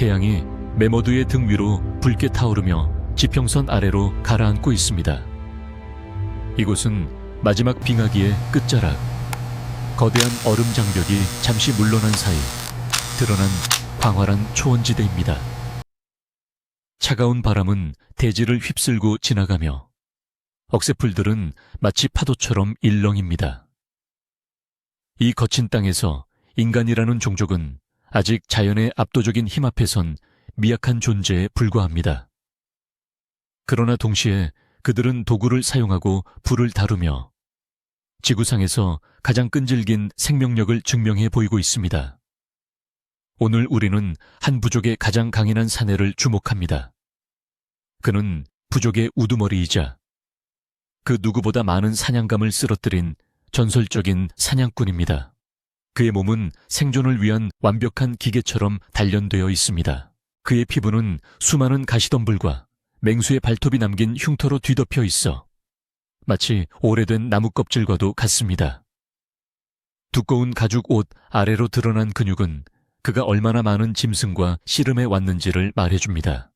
태양이 메머드의 등 위로 붉게 타오르며 지평선 아래로 가라앉고 있습니다. 이곳은 마지막 빙하기의 끝자락. 거대한 얼음 장벽이 잠시 물러난 사이 드러난 광활한 초원지대입니다. 차가운 바람은 대지를 휩쓸고 지나가며 억새풀들은 마치 파도처럼 일렁입니다. 이 거친 땅에서 인간이라는 종족은 아직 자연의 압도적인 힘 앞에선 미약한 존재에 불과합니다. 그러나 동시에 그들은 도구를 사용하고 불을 다루며 지구상에서 가장 끈질긴 생명력을 증명해 보이고 있습니다. 오늘 우리는 한 부족의 가장 강인한 사내를 주목합니다. 그는 부족의 우두머리이자 그 누구보다 많은 사냥감을 쓰러뜨린 전설적인 사냥꾼입니다. 그의 몸은 생존을 위한 완벽한 기계처럼 단련되어 있습니다. 그의 피부는 수많은 가시덤불과 맹수의 발톱이 남긴 흉터로 뒤덮여 있어 마치 오래된 나무 껍질과도 같습니다. 두꺼운 가죽 옷 아래로 드러난 근육은 그가 얼마나 많은 짐승과 씨름해 왔는지를 말해줍니다.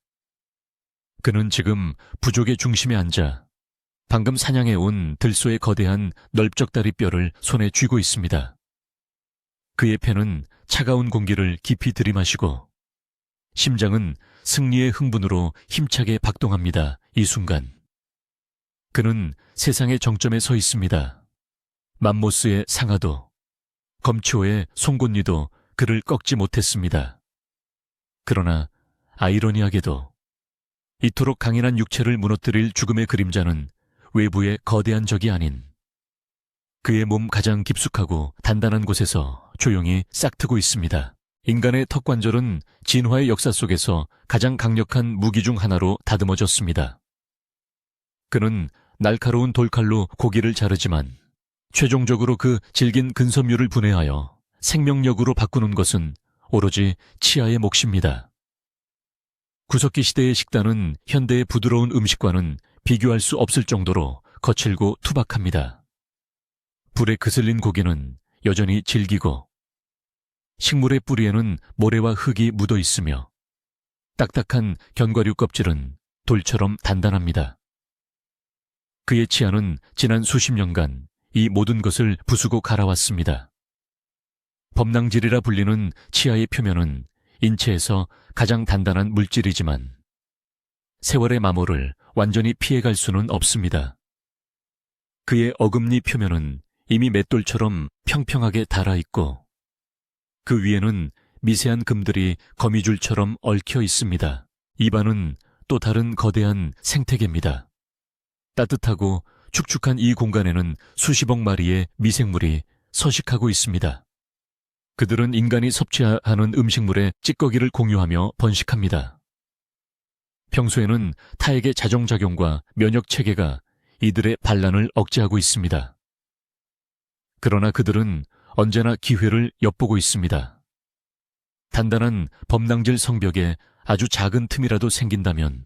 그는 지금 부족의 중심에 앉아 방금 사냥해 온 들소의 거대한 넓적다리 뼈를 손에 쥐고 있습니다. 그의 폐는 차가운 공기를 깊이 들이마시고 심장은 승리의 흥분으로 힘차게 박동합니다. 이 순간 그는 세상의 정점에 서 있습니다. 맘모스의 상아도 검치호의 송곳니도 그를 꺾지 못했습니다. 그러나 아이러니하게도 이토록 강인한 육체를 무너뜨릴 죽음의 그림자는 외부의 거대한 적이 아닌 그의 몸 가장 깊숙하고 단단한 곳에서 조용히 싹트고 있습니다. 인간의 턱관절은 진화의 역사 속에서 가장 강력한 무기 중 하나로 다듬어졌습니다. 그는 날카로운 돌칼로 고기를 자르지만 최종적으로 그 질긴 근섬유를 분해하여 생명력으로 바꾸는 것은 오로지 치아의 몫입니다. 구석기 시대의 식단은 현대의 부드러운 음식과는 비교할 수 없을 정도로 거칠고 투박합니다. 불에 그슬린 고기는 여전히 질기고 식물의 뿌리에는 모래와 흙이 묻어 있으며 딱딱한 견과류 껍질은 돌처럼 단단합니다. 그의 치아는 지난 수십 년간 이 모든 것을 부수고 갈아왔습니다. 범낭질이라 불리는 치아의 표면은 인체에서 가장 단단한 물질이지만 세월의 마모를 완전히 피해갈 수는 없습니다. 그의 어금니 표면은 이미 맷돌처럼 평평하게 닳아있고 그 위에는 미세한 금들이 거미줄처럼 얽혀 있습니다. 입안은 또 다른 거대한 생태계입니다. 따뜻하고 축축한 이 공간에는 수십억 마리의 미생물이 서식하고 있습니다. 그들은 인간이 섭취하는 음식물의 찌꺼기를 공유하며 번식합니다. 평소에는 타액의 자정작용과 면역체계가 이들의 반란을 억제하고 있습니다. 그러나 그들은 언제나 기회를 엿보고 있습니다. 단단한 범낭질 성벽에 아주 작은 틈이라도 생긴다면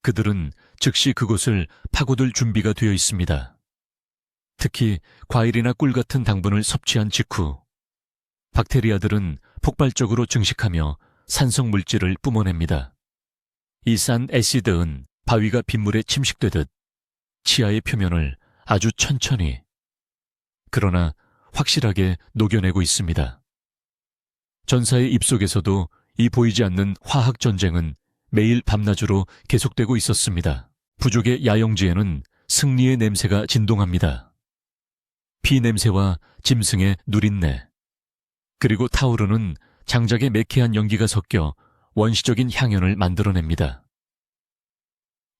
그들은 즉시 그곳을 파고들 준비가 되어 있습니다. 특히 과일이나 꿀 같은 당분을 섭취한 직후 박테리아들은 폭발적으로 증식하며 산성 물질을 뿜어냅니다. 이 산 애시드은 바위가 빗물에 침식되듯 치아의 표면을 아주 천천히 그러나 확실하게 녹여내고 있습니다. 전사의 입속에서도 이 보이지 않는 화학 전쟁은 매일 밤낮으로 계속되고 있었습니다. 부족의 야영지에는 승리의 냄새가 진동합니다. 피 냄새와 짐승의 누린내, 그리고 타오르는 장작의 매캐한 연기가 섞여 원시적인 향연을 만들어냅니다.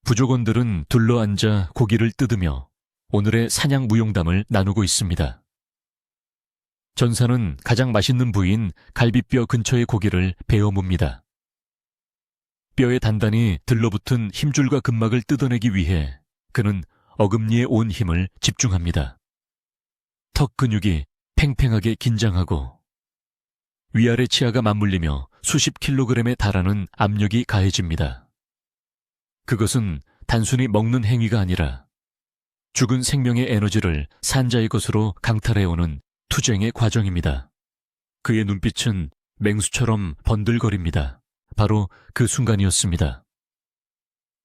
부족원들은 둘러앉아 고기를 뜯으며 오늘의 사냥 무용담을 나누고 있습니다. 전사는 가장 맛있는 부위인 갈비뼈 근처의 고기를 베어 뭅니다. 뼈에 단단히 들러붙은 힘줄과 근막을 뜯어내기 위해 그는 어금니에 온 힘을 집중합니다. 턱 근육이 팽팽하게 긴장하고 위아래 치아가 맞물리며 수십 킬로그램에 달하는 압력이 가해집니다. 그것은 단순히 먹는 행위가 아니라 죽은 생명의 에너지를 산자의 것으로 강탈해오는 투쟁의 과정입니다. 그의 눈빛은 맹수처럼 번들거립니다. 바로 그 순간이었습니다.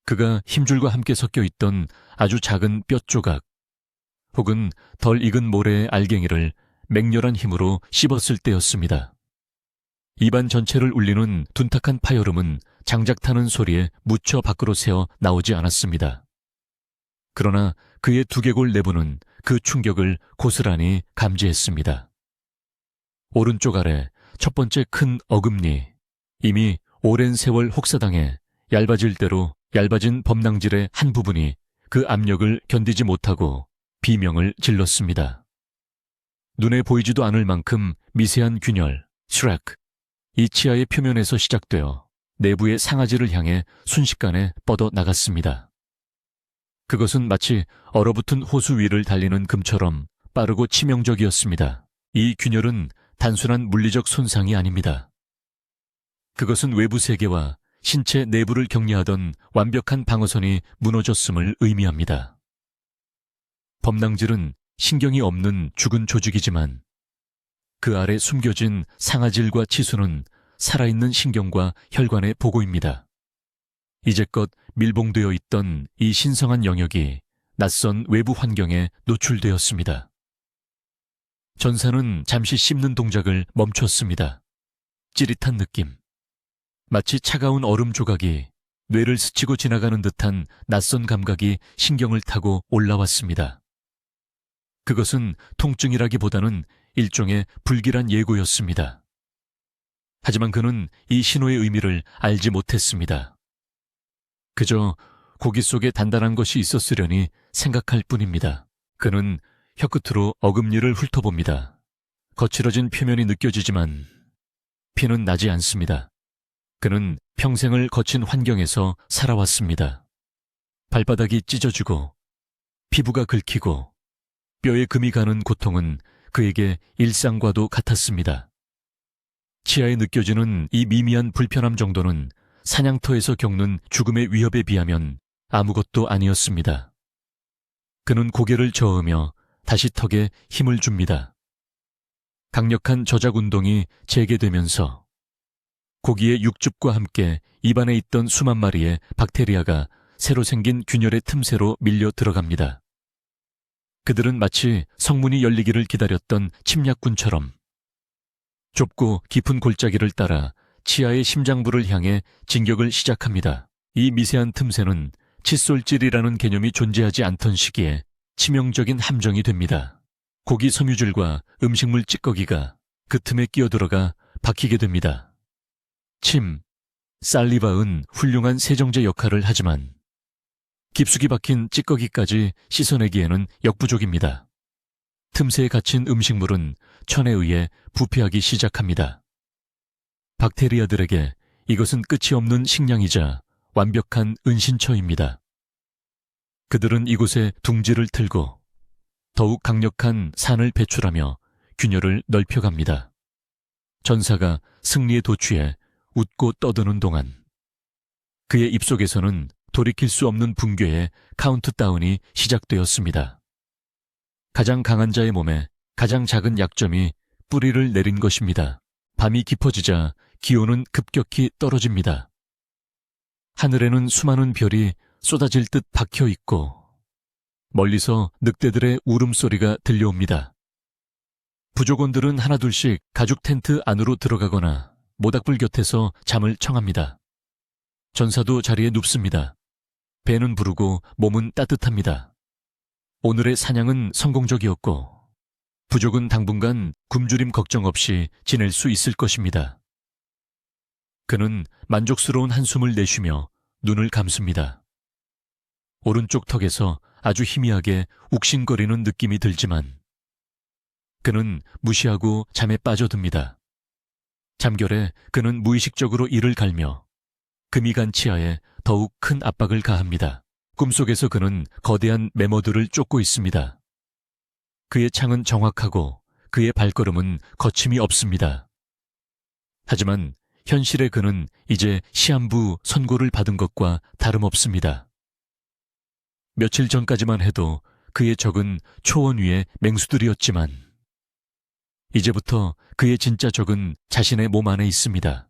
그가 힘줄과 함께 섞여 있던 아주 작은 뼈 조각, 혹은 덜 익은 모래의 알갱이를 맹렬한 힘으로 씹었을 때였습니다. 입안 전체를 울리는 둔탁한 파열음은 장작 타는 소리에 묻혀 밖으로 새어 나오지 않았습니다. 그러나 그의 두개골 내부는 그 충격을 고스란히 감지했습니다. 오른쪽 아래 첫 번째 큰 어금니, 이미 오랜 세월 혹사당해 얇아질 대로 얇아진 범낭질의 한 부분이 그 압력을 견디지 못하고 비명을 질렀습니다. 눈에 보이지도 않을 만큼 미세한 균열, 슈렉, 이 치아의 표면에서 시작되어 내부의 상아지를 향해 순식간에 뻗어 나갔습니다. 그것은 마치 얼어붙은 호수 위를 달리는 금처럼 빠르고 치명적이었습니다. 이 균열은 단순한 물리적 손상이 아닙니다. 그것은 외부 세계와 신체 내부를 격리하던 완벽한 방어선이 무너졌음을 의미합니다. 범낭질은 신경이 없는 죽은 조직이지만 그 아래 숨겨진 상아질과 치수는 살아있는 신경과 혈관의 보고입니다. 이제껏 밀봉되어 있던 이 신성한 영역이 낯선 외부 환경에 노출되었습니다. 전사는 잠시 씹는 동작을 멈췄습니다. 찌릿한 느낌. 마치 차가운 얼음 조각이 뇌를 스치고 지나가는 듯한 낯선 감각이 신경을 타고 올라왔습니다. 그것은 통증이라기보다는 일종의 불길한 예고였습니다. 하지만 그는 이 신호의 의미를 알지 못했습니다. 그저 고기 속에 단단한 것이 있었으려니 생각할 뿐입니다. 그는 혀끝으로 어금니를 훑어봅니다. 거칠어진 표면이 느껴지지만 피는 나지 않습니다. 그는 평생을 거친 환경에서 살아왔습니다. 발바닥이 찢어지고 피부가 긁히고 뼈에 금이 가는 고통은 그에게 일상과도 같았습니다. 치아에 느껴지는 이 미미한 불편함 정도는 사냥터에서 겪는 죽음의 위협에 비하면 아무것도 아니었습니다. 그는 고개를 저으며 다시 턱에 힘을 줍니다. 강력한 저작 운동이 재개되면서 고기의 육즙과 함께 입안에 있던 수만 마리의 박테리아가 새로 생긴 균열의 틈새로 밀려 들어갑니다. 그들은 마치 성문이 열리기를 기다렸던 침략군처럼 좁고 깊은 골짜기를 따라 치아의 심장부를 향해 진격을 시작합니다. 이 미세한 틈새는 칫솔질이라는 개념이 존재하지 않던 시기에 치명적인 함정이 됩니다. 고기 섬유질과 음식물 찌꺼기가 그 틈에 끼어들어가 박히게 됩니다. 침, 살리바은 훌륭한 세정제 역할을 하지만 깊숙이 박힌 찌꺼기까지 씻어내기에는 역부족입니다. 틈새에 갇힌 음식물은 천에 의해 부패하기 시작합니다. 박테리아들에게 이것은 끝이 없는 식량이자 완벽한 은신처입니다. 그들은 이곳에 둥지를 틀고 더욱 강력한 산을 배출하며 균열을 넓혀갑니다. 전사가 승리에 도취해 웃고 떠드는 동안 그의 입속에서는 돌이킬 수 없는 붕괴의 카운트다운이 시작되었습니다. 가장 강한 자의 몸에 가장 작은 약점이 뿌리를 내린 것입니다. 밤이 깊어지자 기온은 급격히 떨어집니다. 하늘에는 수많은 별이 쏟아질 듯 박혀 있고 멀리서 늑대들의 울음소리가 들려옵니다. 부족원들은 하나둘씩 가죽 텐트 안으로 들어가거나 모닥불 곁에서 잠을 청합니다. 전사도 자리에 눕습니다. 배는 부르고 몸은 따뜻합니다. 오늘의 사냥은 성공적이었고 부족은 당분간 굶주림 걱정 없이 지낼 수 있을 것입니다. 그는 만족스러운 한숨을 내쉬며 눈을 감습니다. 오른쪽 턱에서 아주 희미하게 욱신거리는 느낌이 들지만 그는 무시하고 잠에 빠져듭니다. 잠결에 그는 무의식적으로 이를 갈며 금이 간 치아에 더욱 큰 압박을 가합니다. 꿈속에서 그는 거대한 매머들을 쫓고 있습니다. 그의 창은 정확하고 그의 발걸음은 거침이 없습니다. 하지만 현실의 그는 이제 시한부 선고를 받은 것과 다름없습니다. 며칠 전까지만 해도 그의 적은 초원 위의 맹수들이었지만 이제부터 그의 진짜 적은 자신의 몸 안에 있습니다.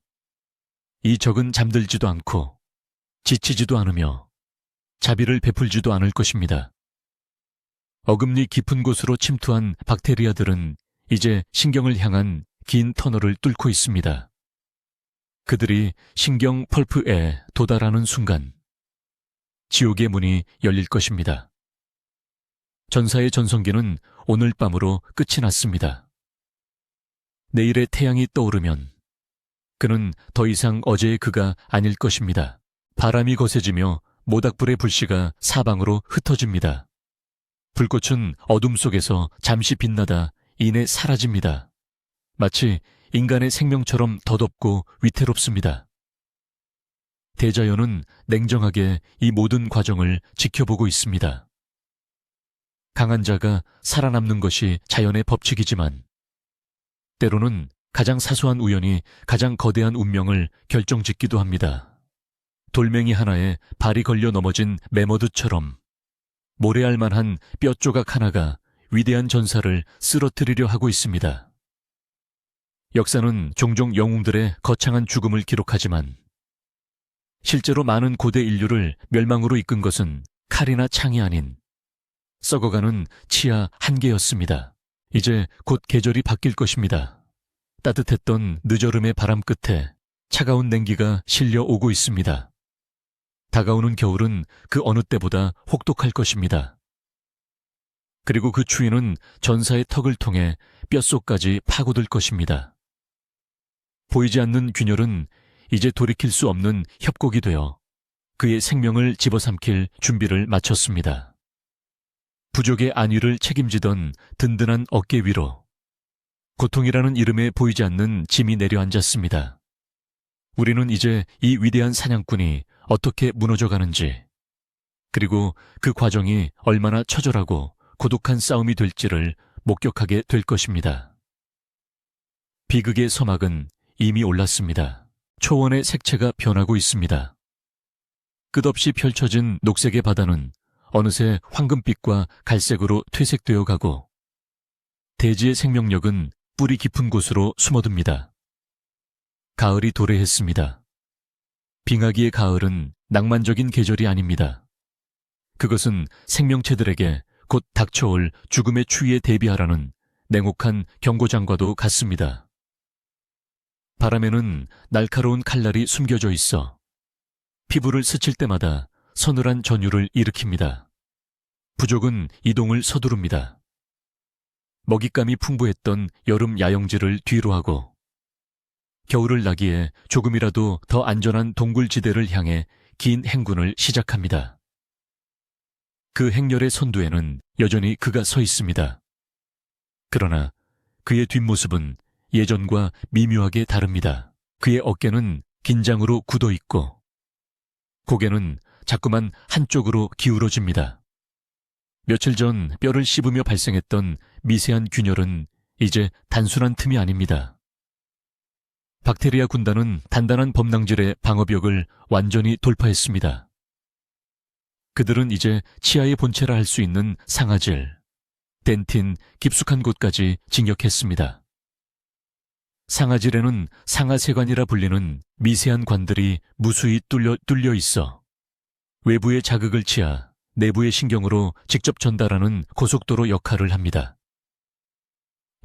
이 적은 잠들지도 않고 지치지도 않으며 자비를 베풀지도 않을 것입니다. 어금니 깊은 곳으로 침투한 박테리아들은 이제 신경을 향한 긴 터널을 뚫고 있습니다. 그들이 신경 펄프에 도달하는 순간 지옥의 문이 열릴 것입니다. 전사의 전성기는 오늘 밤으로 끝이 났습니다. 내일의 태양이 떠오르면 그는 더 이상 어제의 그가 아닐 것입니다. 바람이 거세지며 모닥불의 불씨가 사방으로 흩어집니다. 불꽃은 어둠 속에서 잠시 빛나다 이내 사라집니다. 마치 인간의 생명처럼 더덥고 위태롭습니다. 대자연은 냉정하게 이 모든 과정을 지켜보고 있습니다. 강한 자가 살아남는 것이 자연의 법칙이지만 때로는 가장 사소한 우연이 가장 거대한 운명을 결정짓기도 합니다. 돌멩이 하나에 발이 걸려 넘어진 매머드처럼 모래알 만한 뼈 조각 하나가 위대한 전사를 쓰러뜨리려 하고 있습니다. 역사는 종종 영웅들의 거창한 죽음을 기록하지만 실제로 많은 고대 인류를 멸망으로 이끈 것은 칼이나 창이 아닌 썩어가는 치아 한 개였습니다. 이제 곧 계절이 바뀔 것입니다. 따뜻했던 늦여름의 바람 끝에 차가운 냉기가 실려오고 있습니다. 다가오는 겨울은 그 어느 때보다 혹독할 것입니다. 그리고 그 추위는 전사의 턱을 통해 뼛속까지 파고들 것입니다. 보이지 않는 균열은 이제 돌이킬 수 없는 협곡이 되어 그의 생명을 집어삼킬 준비를 마쳤습니다. 부족의 안위를 책임지던 든든한 어깨 위로 고통이라는 이름에 보이지 않는 짐이 내려앉았습니다. 우리는 이제 이 위대한 사냥꾼이 어떻게 무너져가는지, 그리고 그 과정이 얼마나 처절하고 고독한 싸움이 될지를 목격하게 될 것입니다. 비극의 서막은 이미 올랐습니다. 초원의 색채가 변하고 있습니다. 끝없이 펼쳐진 녹색의 바다는 어느새 황금빛과 갈색으로 퇴색되어 가고 대지의 생명력은 뿌리 깊은 곳으로 숨어듭니다. 가을이 도래했습니다. 빙하기의 가을은 낭만적인 계절이 아닙니다. 그것은 생명체들에게 곧 닥쳐올 죽음의 추위에 대비하라는 냉혹한 경고장과도 같습니다. 바람에는 날카로운 칼날이 숨겨져 있어 피부를 스칠 때마다 서늘한 전율을 일으킵니다. 부족은 이동을 서두릅니다. 먹잇감이 풍부했던 여름 야영지를 뒤로 하고 겨울을 나기에 조금이라도 더 안전한 동굴지대를 향해 긴 행군을 시작합니다. 그 행렬의 선두에는 여전히 그가 서 있습니다. 그러나 그의 뒷모습은 예전과 미묘하게 다릅니다. 그의 어깨는 긴장으로 굳어 있고 고개는 자꾸만 한쪽으로 기울어집니다. 며칠 전 뼈를 씹으며 발생했던 미세한 균열은 이제 단순한 틈이 아닙니다. 박테리아 군단은 단단한 범랑질의 방어벽을 완전히 돌파했습니다. 그들은 이제 치아의 본체라 할 수 있는 상아질, 덴틴 깊숙한 곳까지 진격했습니다. 상아질에는 상아세관이라 불리는 미세한 관들이 무수히 뚫려 있어 외부의 자극을 취하 내부의 신경으로 직접 전달하는 고속도로 역할을 합니다.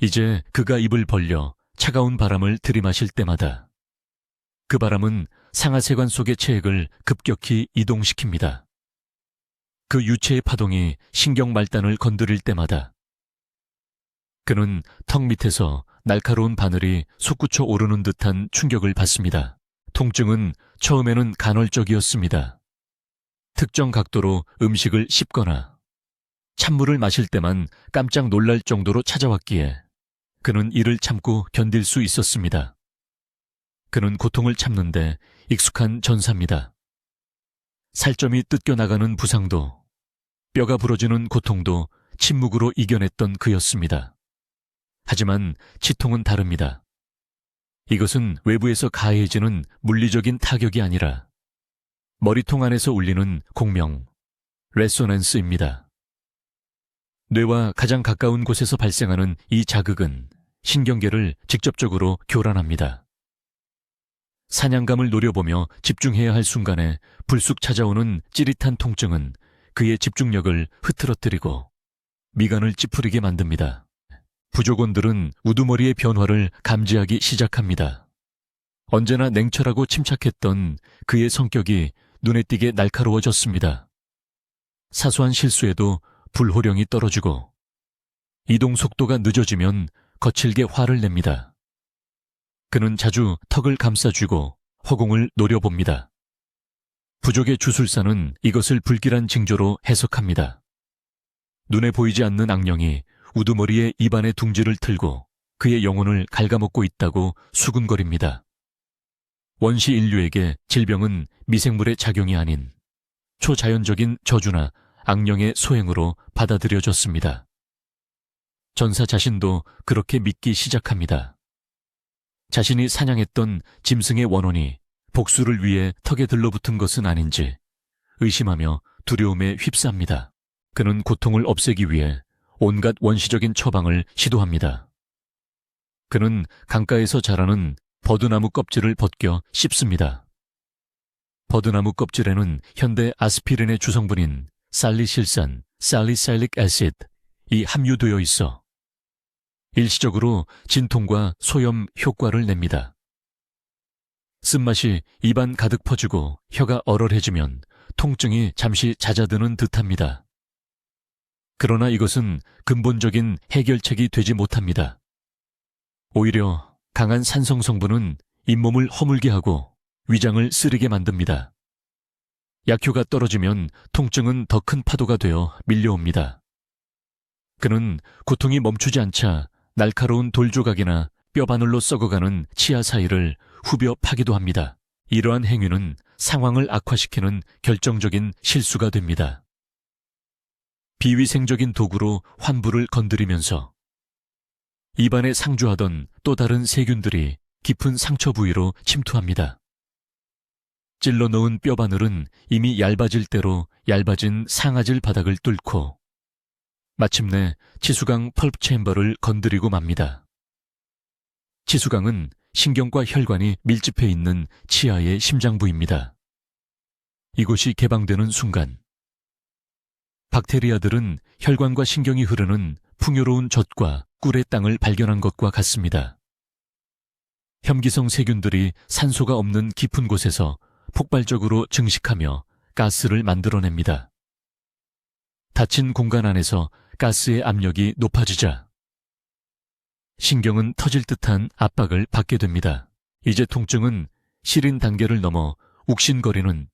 이제 그가 입을 벌려 차가운 바람을 들이마실 때마다 그 바람은 상하세관 속의 체액을 급격히 이동시킵니다. 그 유체의 파동이 신경 말단을 건드릴 때마다 그는 턱 밑에서 날카로운 바늘이 솟구쳐 오르는 듯한 충격을 받습니다. 통증은 처음에는 간헐적이었습니다. 특정 각도로 음식을 씹거나 찬물을 마실 때만 깜짝 놀랄 정도로 찾아왔기에 그는 이를 참고 견딜 수 있었습니다. 그는 고통을 참는데 익숙한 전사입니다. 살점이 뜯겨나가는 부상도 뼈가 부러지는 고통도 침묵으로 이겨냈던 그였습니다. 하지만 치통은 다릅니다. 이것은 외부에서 가해지는 물리적인 타격이 아니라 머리통 안에서 울리는 공명, 레소넌스입니다. 뇌와 가장 가까운 곳에서 발생하는 이 자극은 신경계를 직접적으로 교란합니다. 사냥감을 노려보며 집중해야 할 순간에 불쑥 찾아오는 찌릿한 통증은 그의 집중력을 흐트러뜨리고 미간을 찌푸리게 만듭니다. 부족원들은 우두머리의 변화를 감지하기 시작합니다. 언제나 냉철하고 침착했던 그의 성격이 눈에 띄게 날카로워졌습니다. 사소한 실수에도 불호령이 떨어지고 이동 속도가 늦어지면 거칠게 화를 냅니다. 그는 자주 턱을 감싸쥐고 허공을 노려봅니다. 부족의 주술사는 이것을 불길한 징조로 해석합니다. 눈에 보이지 않는 악령이 우두머리의 입안의 둥지를 틀고 그의 영혼을 갉아먹고 있다고 수군거립니다. 원시 인류에게 질병은 미생물의 작용이 아닌 초자연적인 저주나 악령의 소행으로 받아들여졌습니다. 전사 자신도 그렇게 믿기 시작합니다. 자신이 사냥했던 짐승의 원혼이 복수를 위해 턱에 들러붙은 것은 아닌지 의심하며 두려움에 휩쌉니다. 그는 고통을 없애기 위해 온갖 원시적인 처방을 시도합니다. 그는 강가에서 자라는 버드나무 껍질을 벗겨 씹습니다. 버드나무 껍질에는 현대 아스피린의 주성분인 살리실산, 살리사일릭 애시드이 함유되어 있어 일시적으로 진통과 소염 효과를 냅니다. 쓴맛이 입안 가득 퍼지고 혀가 얼얼해지면 통증이 잠시 잦아드는 듯합니다. 그러나 이것은 근본적인 해결책이 되지 못합니다. 오히려 강한 산성 성분은 잇몸을 허물게 하고 위장을 쓰리게 만듭니다. 약효가 떨어지면 통증은 더 큰 파도가 되어 밀려옵니다. 그는 고통이 멈추지 않자 날카로운 돌조각이나 뼈바늘로 썩어가는 치아 사이를 후벼 파기도 합니다. 이러한 행위는 상황을 악화시키는 결정적인 실수가 됩니다. 비위생적인 도구로 환부를 건드리면서 입안에 상주하던 또 다른 세균들이 깊은 상처 부위로 침투합니다. 찔러 넣은 뼈바늘은 이미 얇아질 대로 얇아진 상아질 바닥을 뚫고 마침내 치수강 펄프 챔버를 건드리고 맙니다. 치수강은 신경과 혈관이 밀집해 있는 치아의 심장 부입니다. 이곳이 개방되는 순간 박테리아들은 혈관과 신경이 흐르는 풍요로운 젖과 꿀의 땅을 발견한 것과 같습니다. 혐기성 세균들이 산소가 없는 깊은 곳에서 폭발적으로 증식하며 가스를 만들어냅니다. 닫힌 공간 안에서 가스의 압력이 높아지자 신경은 터질 듯한 압박을 받게 됩니다. 이제 통증은 시린 단계를 넘어 욱신거리는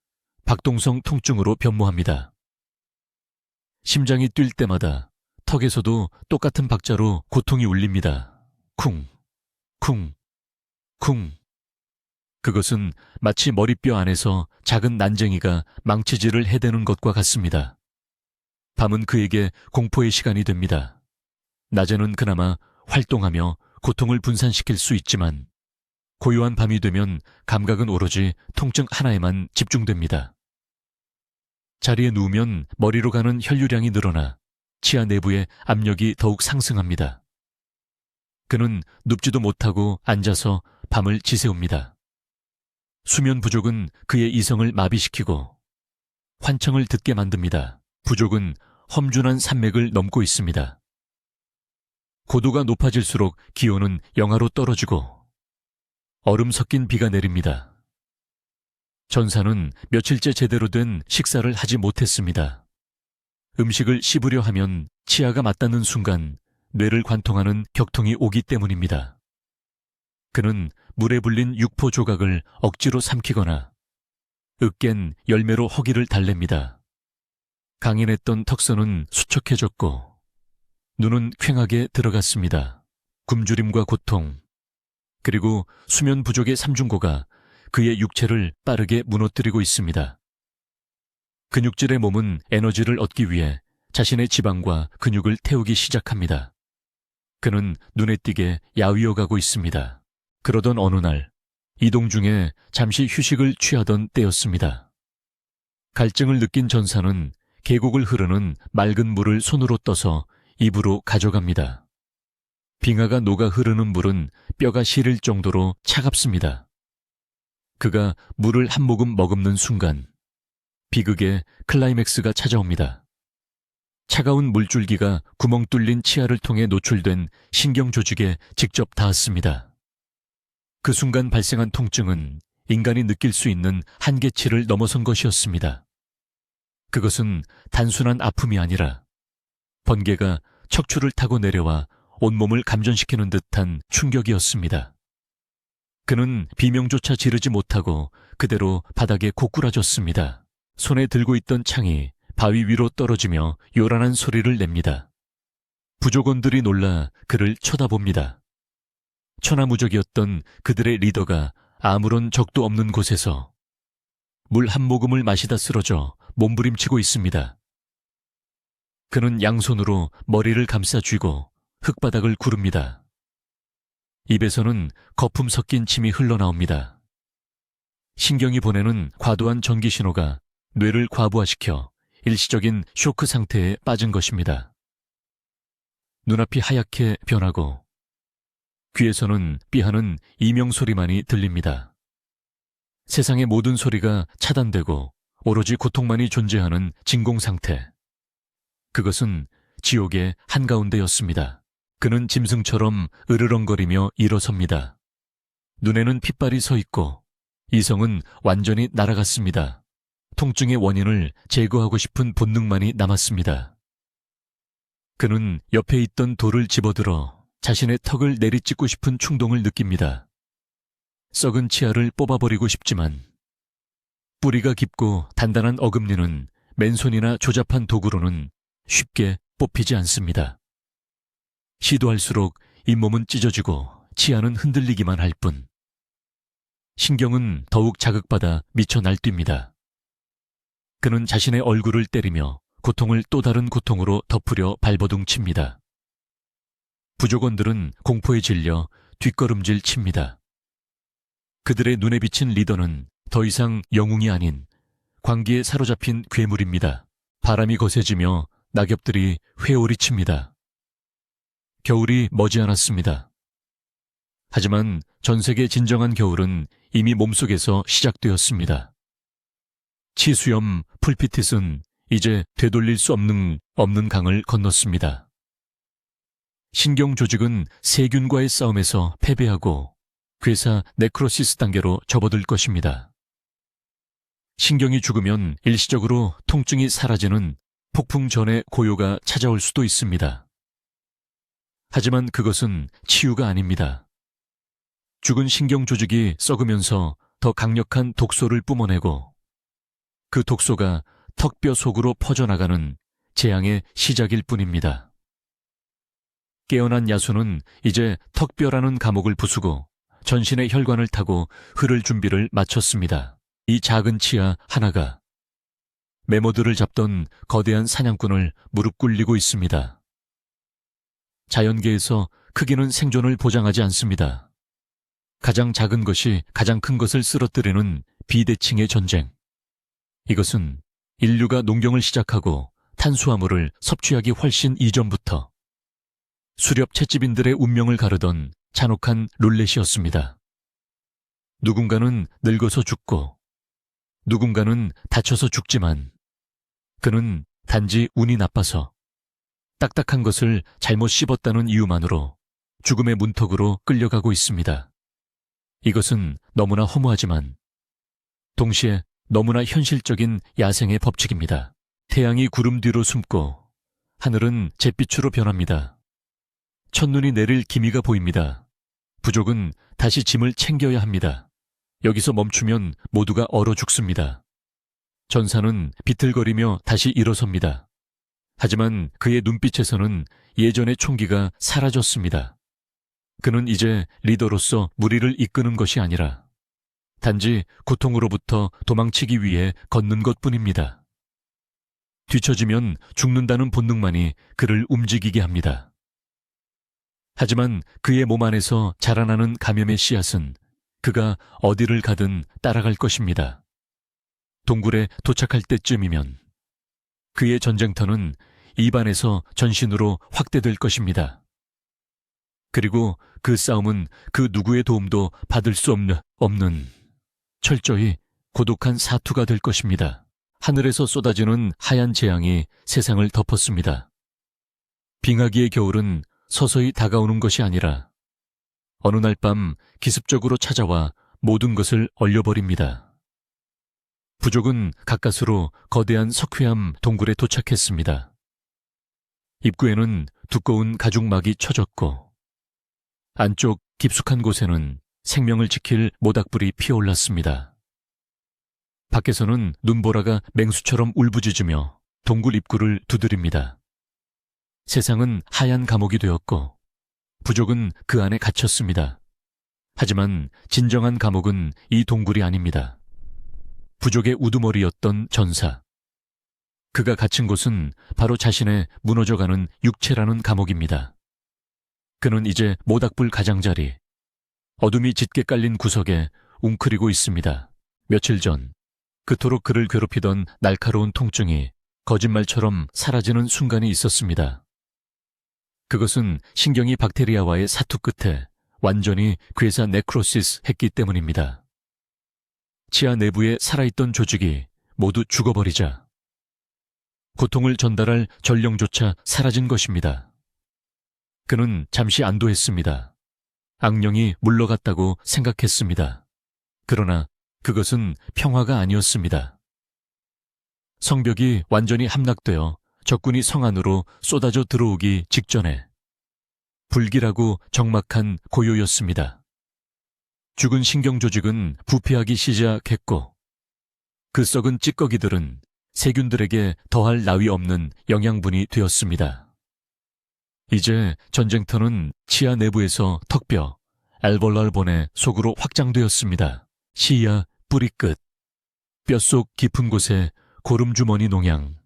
박동성 통증으로 변모합니다. 심장이 뛸 때마다 턱에서도 똑같은 박자로 고통이 울립니다. 쿵, 쿵, 쿵. 그것은 마치 머리뼈 안에서 작은 난쟁이가 망치질을 해대는 것과 같습니다. 밤은 그에게 공포의 시간이 됩니다. 낮에는 그나마 활동하며 고통을 분산시킬 수 있지만 고요한 밤이 되면 감각은 오로지 통증 하나에만 집중됩니다. 자리에 누우면 머리로 가는 혈류량이 늘어나 치아 내부의 압력이 더욱 상승합니다. 그는 눕지도 못하고 앉아서 밤을 지새웁니다. 수면 부족은 그의 이성을 마비시키고 환청을 듣게 만듭니다. 부족은 험준한 산맥을 넘고 있습니다. 고도가 높아질수록 기온은 영하로 떨어지고 얼음 섞인 비가 내립니다. 전사는 며칠째 제대로 된 식사를 하지 못했습니다. 음식을 씹으려 하면 치아가 맞닿는 순간 뇌를 관통하는 격통이 오기 때문입니다. 그는 물에 불린 육포 조각을 억지로 삼키거나 으깬 열매로 허기를 달랩니다. 강인했던 턱선은 수척해졌고 눈은 퀭하게 들어갔습니다. 굶주림과 고통, 그리고 수면 부족의 삼중고가 그의 육체를 빠르게 무너뜨리고 있습니다. 근육질의 몸은 에너지를 얻기 위해 자신의 지방과 근육을 태우기 시작합니다. 그는 눈에 띄게 야위어가고 있습니다. 그러던 어느 날 이동 중에 잠시 휴식을 취하던 때였습니다. 갈증을 느낀 전사는 계곡을 흐르는 맑은 물을 손으로 떠서 입으로 가져갑니다. 빙하가 녹아 흐르는 물은 뼈가 시릴 정도로 차갑습니다. 그가 물을 한 모금 머금는 순간 비극의 클라이맥스가 찾아옵니다. 차가운 물줄기가 구멍 뚫린 치아를 통해 노출된 신경 조직에 직접 닿았습니다. 그 순간 발생한 통증은 인간이 느낄 수 있는 한계치를 넘어선 것이었습니다. 그것은 단순한 아픔이 아니라 번개가 척추를 타고 내려와 온몸을 감전시키는 듯한 충격이었습니다. 그는 비명조차 지르지 못하고 그대로 바닥에 고꾸라졌습니다. 손에 들고 있던 창이 바위 위로 떨어지며 요란한 소리를 냅니다. 부족원들이 놀라 그를 쳐다봅니다. 천하무적이었던 그들의 리더가 아무런 적도 없는 곳에서 물 한 모금을 마시다 쓰러져 몸부림치고 있습니다. 그는 양손으로 머리를 감싸 쥐고 흙바닥을 구릅니다. 입에서는 거품 섞인 침이 흘러나옵니다. 신경이 보내는 과도한 전기 신호가 뇌를 과부하시켜 일시적인 쇼크 상태에 빠진 것입니다. 눈앞이 하얗게 변하고 귀에서는 삐하는 이명 소리만이 들립니다. 세상의 모든 소리가 차단되고 오로지 고통만이 존재하는 진공 상태. 그것은 지옥의 한가운데였습니다. 그는 짐승처럼 으르렁거리며 일어섭니다. 눈에는 핏발이 서 있고 이성은 완전히 날아갔습니다. 통증의 원인을 제거하고 싶은 본능만이 남았습니다. 그는 옆에 있던 돌을 집어들어 자신의 턱을 내리찢고 싶은 충동을 느낍니다. 썩은 치아를 뽑아버리고 싶지만 뿌리가 깊고 단단한 어금니는 맨손이나 조잡한 도구로는 쉽게 뽑히지 않습니다. 시도할수록 잇몸은 찢어지고 치아는 흔들리기만 할 뿐. 신경은 더욱 자극받아 미쳐 날뜁니다. 그는 자신의 얼굴을 때리며 고통을 또 다른 고통으로 덮으려 발버둥칩니다. 부족원들은 공포에 질려 뒷걸음질 칩니다. 그들의 눈에 비친 리더는 더 이상 영웅이 아닌 광기에 사로잡힌 괴물입니다. 바람이 거세지며 낙엽들이 회오리칩니다. 겨울이 머지않았습니다. 하지만 전 세계 진정한 겨울은 이미 몸속에서 시작되었습니다. 치수염 풀피티스는 이제 되돌릴 수 없는 강을 건넜습니다. 신경 조직은 세균과의 싸움에서 패배하고 괴사 네크로시스 단계로 접어들 것입니다. 신경이 죽으면 일시적으로 통증이 사라지는 폭풍 전의 고요가 찾아올 수도 있습니다. 하지만 그것은 치유가 아닙니다. 죽은 신경 조직이 썩으면서 더 강력한 독소를 뿜어내고 그 독소가 턱뼈 속으로 퍼져나가는 재앙의 시작일 뿐입니다. 깨어난 야수는 이제 턱뼈라는 감옥을 부수고 전신의 혈관을 타고 흐를 준비를 마쳤습니다. 이 작은 치아 하나가 메모들을 잡던 거대한 사냥꾼을 무릎 꿇리고 있습니다. 자연계에서 크기는 생존을 보장하지 않습니다. 가장 작은 것이 가장 큰 것을 쓰러뜨리는 비대칭의 전쟁. 이것은 인류가 농경을 시작하고 탄수화물을 섭취하기 훨씬 이전부터 수렵 채집인들의 운명을 가르던 잔혹한 룰렛이었습니다. 누군가는 늙어서 죽고 누군가는 다쳐서 죽지만 그는 단지 운이 나빠서 딱딱한 것을 잘못 씹었다는 이유만으로 죽음의 문턱으로 끌려가고 있습니다. 이것은 너무나 허무하지만 동시에 너무나 현실적인 야생의 법칙입니다. 태양이 구름 뒤로 숨고 하늘은 잿빛으로 변합니다. 첫눈이 내릴 기미가 보입니다. 부족은 다시 짐을 챙겨야 합니다. 여기서 멈추면 모두가 얼어 죽습니다. 전사는 비틀거리며 다시 일어섭니다. 하지만 그의 눈빛에서는 예전의 총기가 사라졌습니다. 그는 이제 리더로서 무리를 이끄는 것이 아니라 단지 고통으로부터 도망치기 위해 걷는 것뿐입니다. 뒤처지면 죽는다는 본능만이 그를 움직이게 합니다. 하지만 그의 몸 안에서 자라나는 감염의 씨앗은 그가 어디를 가든 따라갈 것입니다. 동굴에 도착할 때쯤이면 그의 전쟁터는 입안에서 전신으로 확대될 것입니다. 그리고 그 싸움은 그 누구의 도움도 받을 수 없는 철저히 고독한 사투가 될 것입니다. 하늘에서 쏟아지는 하얀 재앙이 세상을 덮었습니다. 빙하기의 겨울은 서서히 다가오는 것이 아니라 어느 날 밤 기습적으로 찾아와 모든 것을 얼려버립니다. 부족은 가까스로 거대한 석회암 동굴에 도착했습니다. 입구에는 두꺼운 가죽막이 쳐졌고 안쪽 깊숙한 곳에는 생명을 지킬 모닥불이 피어올랐습니다. 밖에서는 눈보라가 맹수처럼 울부짖으며 동굴 입구를 두드립니다. 세상은 하얀 감옥이 되었고 부족은 그 안에 갇혔습니다. 하지만 진정한 감옥은 이 동굴이 아닙니다. 부족의 우두머리였던 전사. 그가 갇힌 곳은 바로 자신의 무너져가는 육체라는 감옥입니다. 그는 이제 모닥불 가장자리, 어둠이 짙게 깔린 구석에 웅크리고 있습니다. 며칠 전 그토록 그를 괴롭히던 날카로운 통증이 거짓말처럼 사라지는 순간이 있었습니다. 그것은 신경이 박테리아와의 사투 끝에 완전히 괴사 네크로시스 했기 때문입니다. 치아 내부에 살아있던 조직이 모두 죽어버리자 고통을 전달할 전령조차 사라진 것입니다. 그는 잠시 안도했습니다. 악령이 물러갔다고 생각했습니다. 그러나 그것은 평화가 아니었습니다. 성벽이 완전히 함락되어 적군이 성 안으로 쏟아져 들어오기 직전에 불길하고 적막한 고요였습니다. 죽은 신경조직은 부패하기 시작했고 그 썩은 찌꺼기들은 세균들에게 더할 나위 없는 영양분이 되었습니다. 이제 전쟁터는 치아 내부에서 턱뼈, 알볼랄본의 속으로 확장되었습니다. 시야 뿌리끝, 뼛속 깊은 곳에 고름주머니 농양,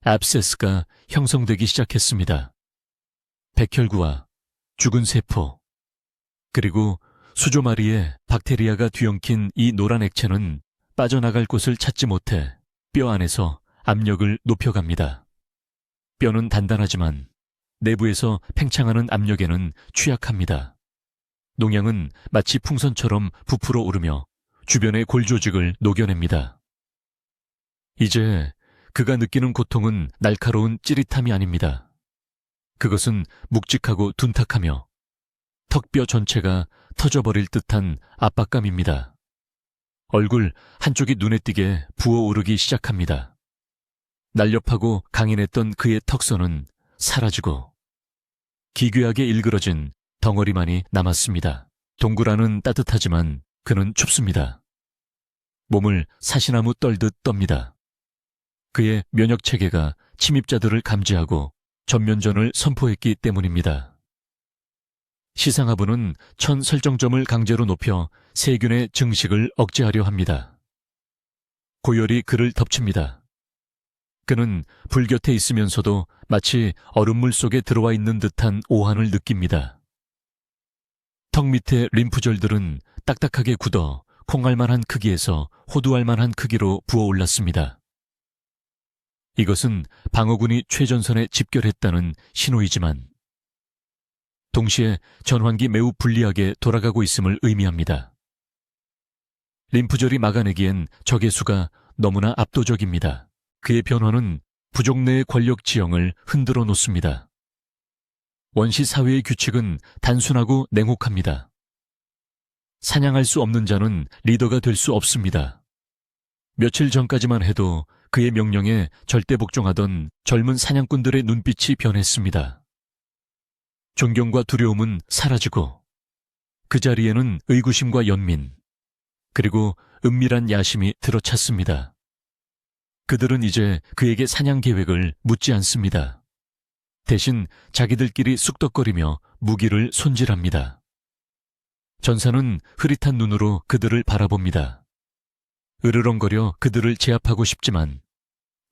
압세스가 형성되기 시작했습니다. 백혈구와 죽은 세포, 그리고 수조마리에 박테리아가 뒤엉킨 이 노란 액체는 빠져나갈 곳을 찾지 못해 뼈 안에서 압력을 높여갑니다. 뼈는 단단하지만 내부에서 팽창하는 압력에는 취약합니다. 농양은 마치 풍선처럼 부풀어 오르며 주변의 골조직을 녹여냅니다. 이제 그가 느끼는 고통은 날카로운 찌릿함이 아닙니다. 그것은 묵직하고 둔탁하며 턱뼈 전체가 터져버릴 듯한 압박감입니다. 얼굴 한쪽이 눈에 띄게 부어오르기 시작합니다. 날렵하고 강인했던 그의 턱선은 사라지고 기괴하게 일그러진 덩어리만이 남았습니다. 동굴 안은 따뜻하지만 그는 춥습니다. 몸을 사시나무 떨듯 떱니다. 그의 면역체계가 침입자들을 감지하고 전면전을 선포했기 때문입니다. 시상하부는 천 설정점을 강제로 높여 세균의 증식을 억제하려 합니다. 고열이 그를 덮칩니다. 그는 불 곁에 있으면서도 마치 얼음물 속에 들어와 있는 듯한 오한을 느낍니다. 턱 밑의 림프절들은 딱딱하게 굳어 콩알만한 크기에서 호두알만한 크기로 부어올랐습니다. 이것은 방어군이 최전선에 집결했다는 신호이지만 동시에 전환기 매우 불리하게 돌아가고 있음을 의미합니다. 림프절이 막아내기엔 적의 수가 너무나 압도적입니다. 그의 변화는 부족 내의 권력 지형을 흔들어 놓습니다. 원시 사회의 규칙은 단순하고 냉혹합니다. 사냥할 수 없는 자는 리더가 될 수 없습니다. 며칠 전까지만 해도 그의 명령에 절대 복종하던 젊은 사냥꾼들의 눈빛이 변했습니다. 존경과 두려움은 사라지고 그 자리에는 의구심과 연민, 그리고 은밀한 야심이 들어찼습니다. 그들은 이제 그에게 사냥 계획을 묻지 않습니다. 대신 자기들끼리 쑥덕거리며 무기를 손질합니다. 전사는 흐릿한 눈으로 그들을 바라봅니다. 으르렁거려 그들을 제압하고 싶지만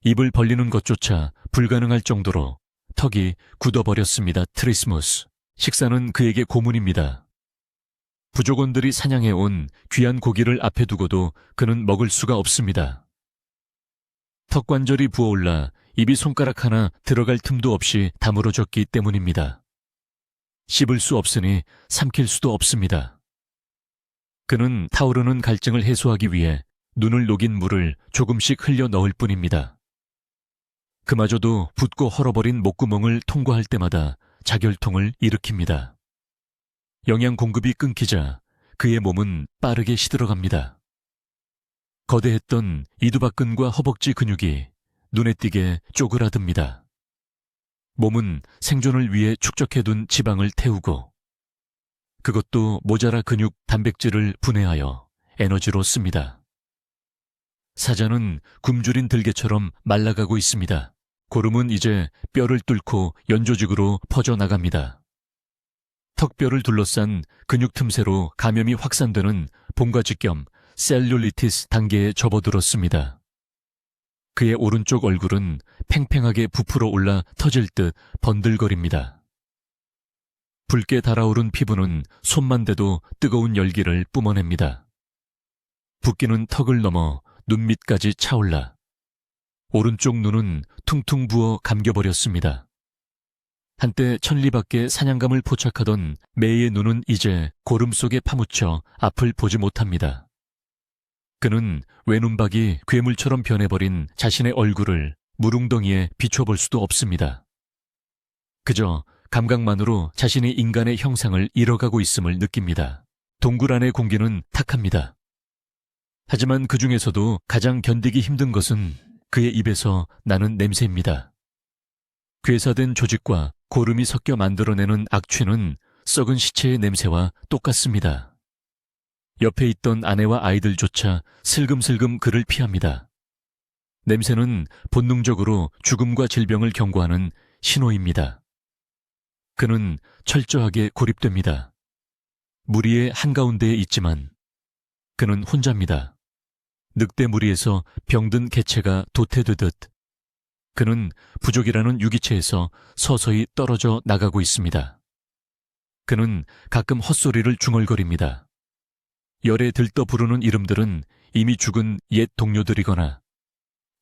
입을 벌리는 것조차 불가능할 정도로 턱이 굳어버렸습니다. 트리스무스. 식사는 그에게 고문입니다. 부족원들이 사냥해온 귀한 고기를 앞에 두고도 그는 먹을 수가 없습니다. 턱관절이 부어올라 입이 손가락 하나 들어갈 틈도 없이 다물어졌기 때문입니다. 씹을 수 없으니 삼킬 수도 없습니다. 그는 타오르는 갈증을 해소하기 위해 눈을 녹인 물을 조금씩 흘려 넣을 뿐입니다. 그마저도 붓고 헐어버린 목구멍을 통과할 때마다 자결통을 일으킵니다. 영양 공급이 끊기자 그의 몸은 빠르게 시들어갑니다. 거대했던 이두박근과 허벅지 근육이 눈에 띄게 쪼그라듭니다. 몸은 생존을 위해 축적해둔 지방을 태우고 그것도 모자라 근육 단백질을 분해하여 에너지로 씁니다. 사자는 굶주린 들개처럼 말라가고 있습니다. 고름은 이제 뼈를 뚫고 연조직으로 퍼져나갑니다. 턱뼈를 둘러싼 근육 틈새로 감염이 확산되는 봄과직겸 셀룰리티스 단계에 접어들었습니다. 그의 오른쪽 얼굴은 팽팽하게 부풀어 올라 터질 듯 번들거립니다. 붉게 달아오른 피부는 손만 대도 뜨거운 열기를 뿜어냅니다. 붓기는 턱을 넘어 눈 밑까지 차올라 오른쪽 눈은 퉁퉁 부어 감겨버렸습니다. 한때 천리밖에 사냥감을 포착하던 매의 눈은 이제 고름 속에 파묻혀 앞을 보지 못합니다. 그는 외눈박이 괴물처럼 변해버린 자신의 얼굴을 물웅덩이에 비춰볼 수도 없습니다. 그저 감각만으로 자신이 인간의 형상을 잃어가고 있음을 느낍니다. 동굴 안의 공기는 탁합니다. 하지만 그 중에서도 가장 견디기 힘든 것은 그의 입에서 나는 냄새입니다. 괴사된 조직과 고름이 섞여 만들어내는 악취는 썩은 시체의 냄새와 똑같습니다. 옆에 있던 아내와 아이들조차 슬금슬금 그를 피합니다. 냄새는 본능적으로 죽음과 질병을 경고하는 신호입니다. 그는 철저하게 고립됩니다. 무리의 한가운데에 있지만 그는 혼자입니다. 늑대 무리에서 병든 개체가 도태되듯 그는 부족이라는 유기체에서 서서히 떨어져 나가고 있습니다. 그는 가끔 헛소리를 중얼거립니다. 열에 들떠 부르는 이름들은 이미 죽은 옛 동료들이거나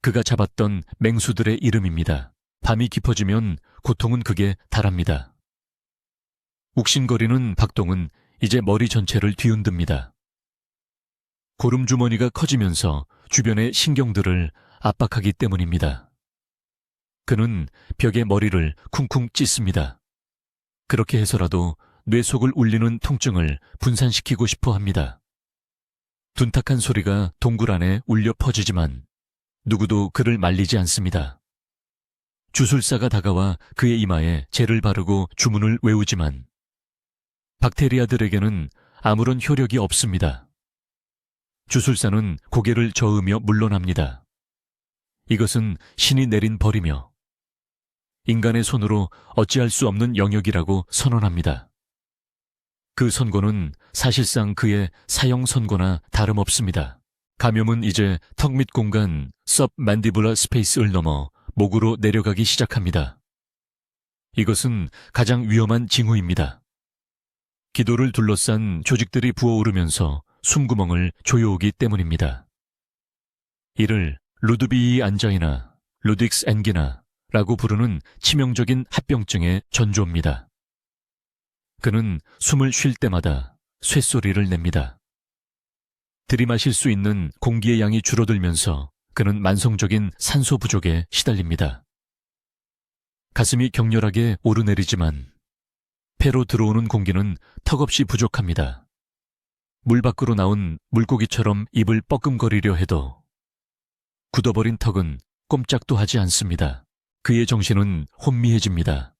그가 잡았던 맹수들의 이름입니다. 밤이 깊어지면 고통은 극에 달합니다. 욱신거리는 박동은 이제 머리 전체를 뒤흔듭니다. 고름주머니가 커지면서 주변의 신경들을 압박하기 때문입니다. 그는 벽에 머리를 쿵쿵 찢습니다. 그렇게 해서라도 뇌 속을 울리는 통증을 분산시키고 싶어 합니다. 둔탁한 소리가 동굴 안에 울려 퍼지지만 누구도 그를 말리지 않습니다. 주술사가 다가와 그의 이마에 젤을 바르고 주문을 외우지만 박테리아들에게는 아무런 효력이 없습니다. 주술사는 고개를 저으며 물러납니다. 이것은 신이 내린 벌이며 인간의 손으로 어찌할 수 없는 영역이라고 선언합니다. 그 선고는 사실상 그의 사형 선고나 다름없습니다. 감염은 이제 턱 밑 공간 서브만디블러 스페이스를 넘어 목으로 내려가기 시작합니다. 이것은 가장 위험한 징후입니다. 기도를 둘러싼 조직들이 부어오르면서 숨구멍을 조여오기 때문입니다. 이를 루드비히 안자이나 루딕스 앵기나라고 부르는 치명적인 합병증의 전조입니다. 그는 숨을 쉴 때마다 쇳소리를 냅니다. 들이마실 수 있는 공기의 양이 줄어들면서 그는 만성적인 산소 부족에 시달립니다. 가슴이 격렬하게 오르내리지만 폐로 들어오는 공기는 턱없이 부족합니다. 물 밖으로 나온 물고기처럼 입을 뻐끔거리려 해도 굳어버린 턱은 꼼짝도 하지 않습니다. 그의 정신은 혼미해집니다.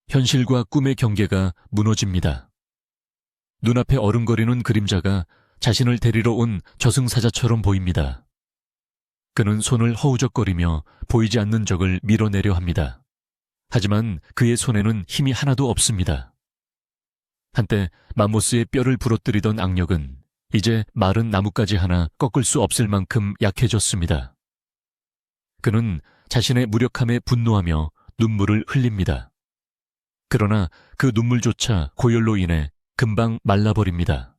현실과 꿈의 경계가 무너집니다. 눈앞에 어른거리는 그림자가 자신을 데리러 온 저승사자처럼 보입니다. 그는 손을 허우적거리며 보이지 않는 적을 밀어내려 합니다. 하지만 그의 손에는 힘이 하나도 없습니다. 한때 맘모스의 뼈를 부러뜨리던 악력은 이제 마른 나뭇가지 하나 꺾을 수 없을 만큼 약해졌습니다. 그는 자신의 무력함에 분노하며 눈물을 흘립니다. 그러나 그 눈물조차 고열로 인해 금방 말라버립니다.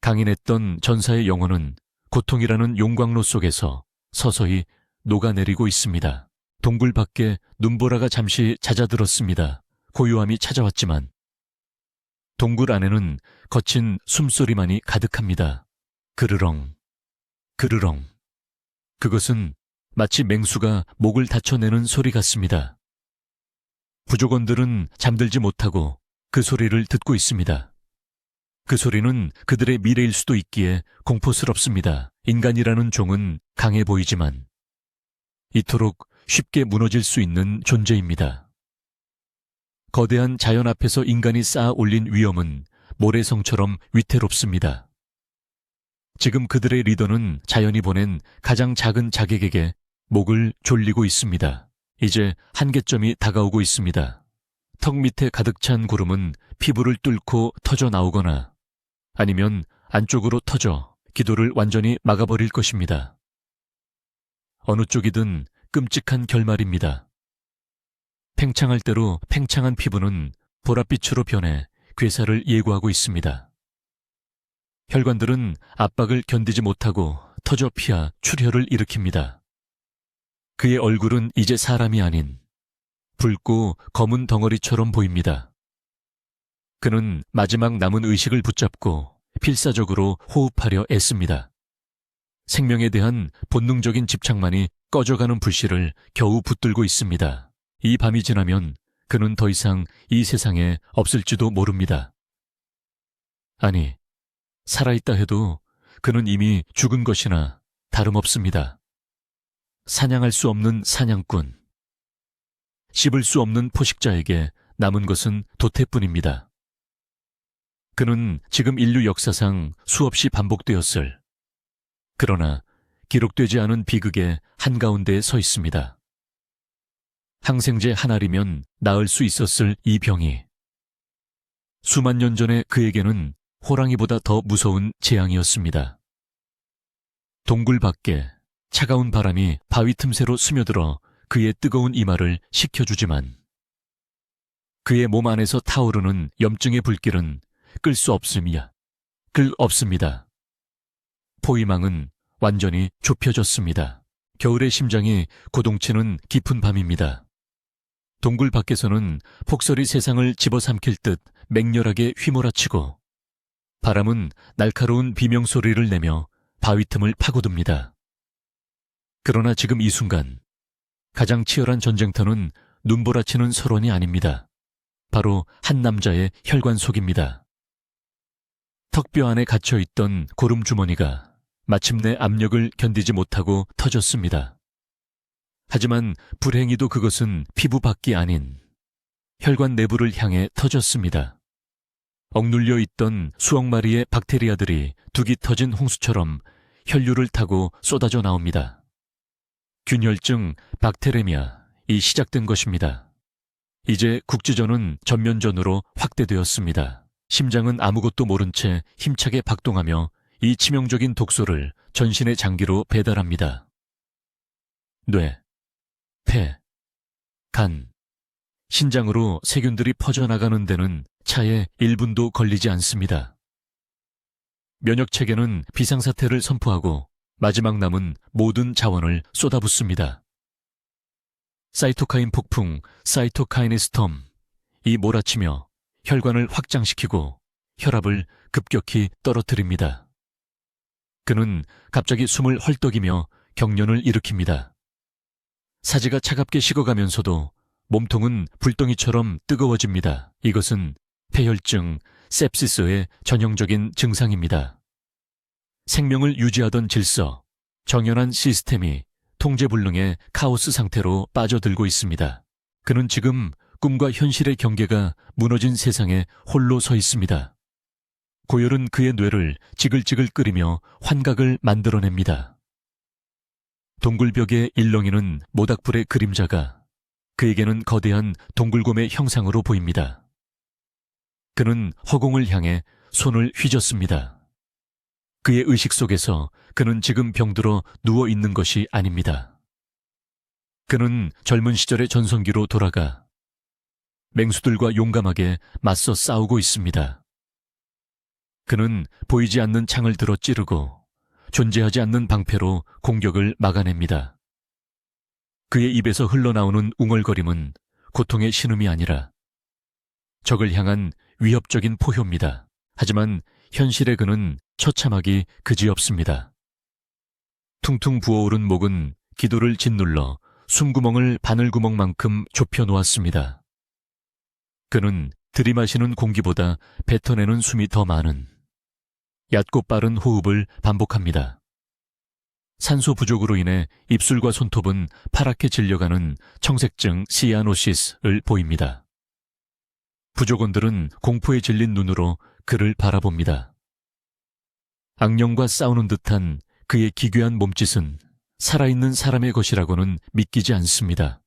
강인했던 전사의 영혼은 고통이라는 용광로 속에서 서서히 녹아내리고 있습니다. 동굴 밖에 눈보라가 잠시 잦아들었습니다. 고요함이 찾아왔지만 동굴 안에는 거친 숨소리만이 가득합니다. 그르렁, 그르렁. 그것은 마치 맹수가 목을 다쳐내는 소리 같습니다. 부족원들은 잠들지 못하고 그 소리를 듣고 있습니다. 그 소리는 그들의 미래일 수도 있기에 공포스럽습니다. 인간이라는 종은 강해 보이지만 이토록 쉽게 무너질 수 있는 존재입니다. 거대한 자연 앞에서 인간이 쌓아 올린 위험은 모래성처럼 위태롭습니다. 지금 그들의 리더는 자연이 보낸 가장 작은 자객에게 목을 졸리고 있습니다. 이제 한계점이 다가오고 있습니다. 턱 밑에 가득 찬 구름은 피부를 뚫고 터져 나오거나 아니면 안쪽으로 터져 기도를 완전히 막아버릴 것입니다. 어느 쪽이든 끔찍한 결말입니다. 팽창할 대로 팽창한 피부는 보랏빛으로 변해 괴사를 예고하고 있습니다. 혈관들은 압박을 견디지 못하고 터져 피하 출혈을 일으킵니다. 그의 얼굴은 이제 사람이 아닌 붉고 검은 덩어리처럼 보입니다. 그는 마지막 남은 의식을 붙잡고 필사적으로 호흡하려 애씁니다. 생명에 대한 본능적인 집착만이 꺼져가는 불씨를 겨우 붙들고 있습니다. 이 밤이 지나면 그는 더 이상 이 세상에 없을지도 모릅니다. 아니, 살아있다 해도 그는 이미 죽은 것이나 다름없습니다. 사냥할 수 없는 사냥꾼, 씹을 수 없는 포식자에게 남은 것은 도태뿐입니다. 그는 지금 인류 역사상 수없이 반복되었을, 그러나 기록되지 않은 비극의 한가운데에 서 있습니다. 항생제 한 알이면 나을 수 있었을 이 병이 수만 년 전에 그에게는 호랑이보다 더 무서운 재앙이었습니다. 동굴 밖에 차가운 바람이 바위 틈새로 스며들어 그의 뜨거운 이마를 식혀주지만 그의 몸 안에서 타오르는 염증의 불길은 끌 수 없음이야. 끌 없습니다. 포위망은 완전히 좁혀졌습니다. 겨울의 심장이 고동치는 깊은 밤입니다. 동굴 밖에서는 폭설이 세상을 집어삼킬 듯 맹렬하게 휘몰아치고 바람은 날카로운 비명소리를 내며 바위 틈을 파고듭니다. 그러나 지금 이 순간 가장 치열한 전쟁터는 눈보라치는 설원이 아닙니다. 바로 한 남자의 혈관 속입니다. 턱뼈 안에 갇혀있던 고름주머니가 마침내 압력을 견디지 못하고 터졌습니다. 하지만 불행히도 그것은 피부 밖이 아닌 혈관 내부를 향해 터졌습니다. 억눌려 있던 수억 마리의 박테리아들이 둑이 터진 홍수처럼 혈류를 타고 쏟아져 나옵니다. 균혈증 박테레미아이 시작된 것입니다. 이제 국지전은 전면전으로 확대되었습니다. 심장은 아무것도 모른 채 힘차게 박동하며 이 치명적인 독소를 전신의 장기로 배달합니다. 뇌, 폐, 간, 신장으로 세균들이 퍼져나가는 데는 차에 1분도 걸리지 않습니다. 면역체계는 비상사태를 선포하고 마지막 남은 모든 자원을 쏟아붓습니다. 사이토카인 폭풍, 사이토카인의 스톰, 이 몰아치며 혈관을 확장시키고 혈압을 급격히 떨어뜨립니다. 그는 갑자기 숨을 헐떡이며 경련을 일으킵니다. 사지가 차갑게 식어가면서도 몸통은 불덩이처럼 뜨거워집니다. 이것은 폐혈증, 셉시스의 전형적인 증상입니다. 생명을 유지하던 질서, 정연한 시스템이 통제불능의 카오스 상태로 빠져들고 있습니다. 그는 지금 꿈과 현실의 경계가 무너진 세상에 홀로 서 있습니다. 고열은 그의 뇌를 지글지글 끓이며 환각을 만들어냅니다. 동굴벽의 일렁이는 모닥불의 그림자가 그에게는 거대한 동굴곰의 형상으로 보입니다. 그는 허공을 향해 손을 휘젓습니다. 그의 의식 속에서 그는 지금 병들어 누워있는 것이 아닙니다. 그는 젊은 시절의 전성기로 돌아가 맹수들과 용감하게 맞서 싸우고 있습니다. 그는 보이지 않는 창을 들어 찌르고 존재하지 않는 방패로 공격을 막아냅니다. 그의 입에서 흘러나오는 웅얼거림은 고통의 신음이 아니라 적을 향한 위협적인 포효입니다. 하지만 현실의 그는 처참하기 그지없습니다. 퉁퉁 부어오른 목은 기도를 짓눌러 숨구멍을 바늘구멍만큼 좁혀 놓았습니다. 그는 들이마시는 공기보다 뱉어내는 숨이 더 많은 얕고 빠른 호흡을 반복합니다. 산소 부족으로 인해 입술과 손톱은 파랗게 질려가는 청색증 시아노시스를 보입니다. 부족원들은 공포에 질린 눈으로 그를 바라봅니다. 악령과 싸우는 듯한 그의 기괴한 몸짓은 살아있는 사람의 것이라고는 믿기지 않습니다.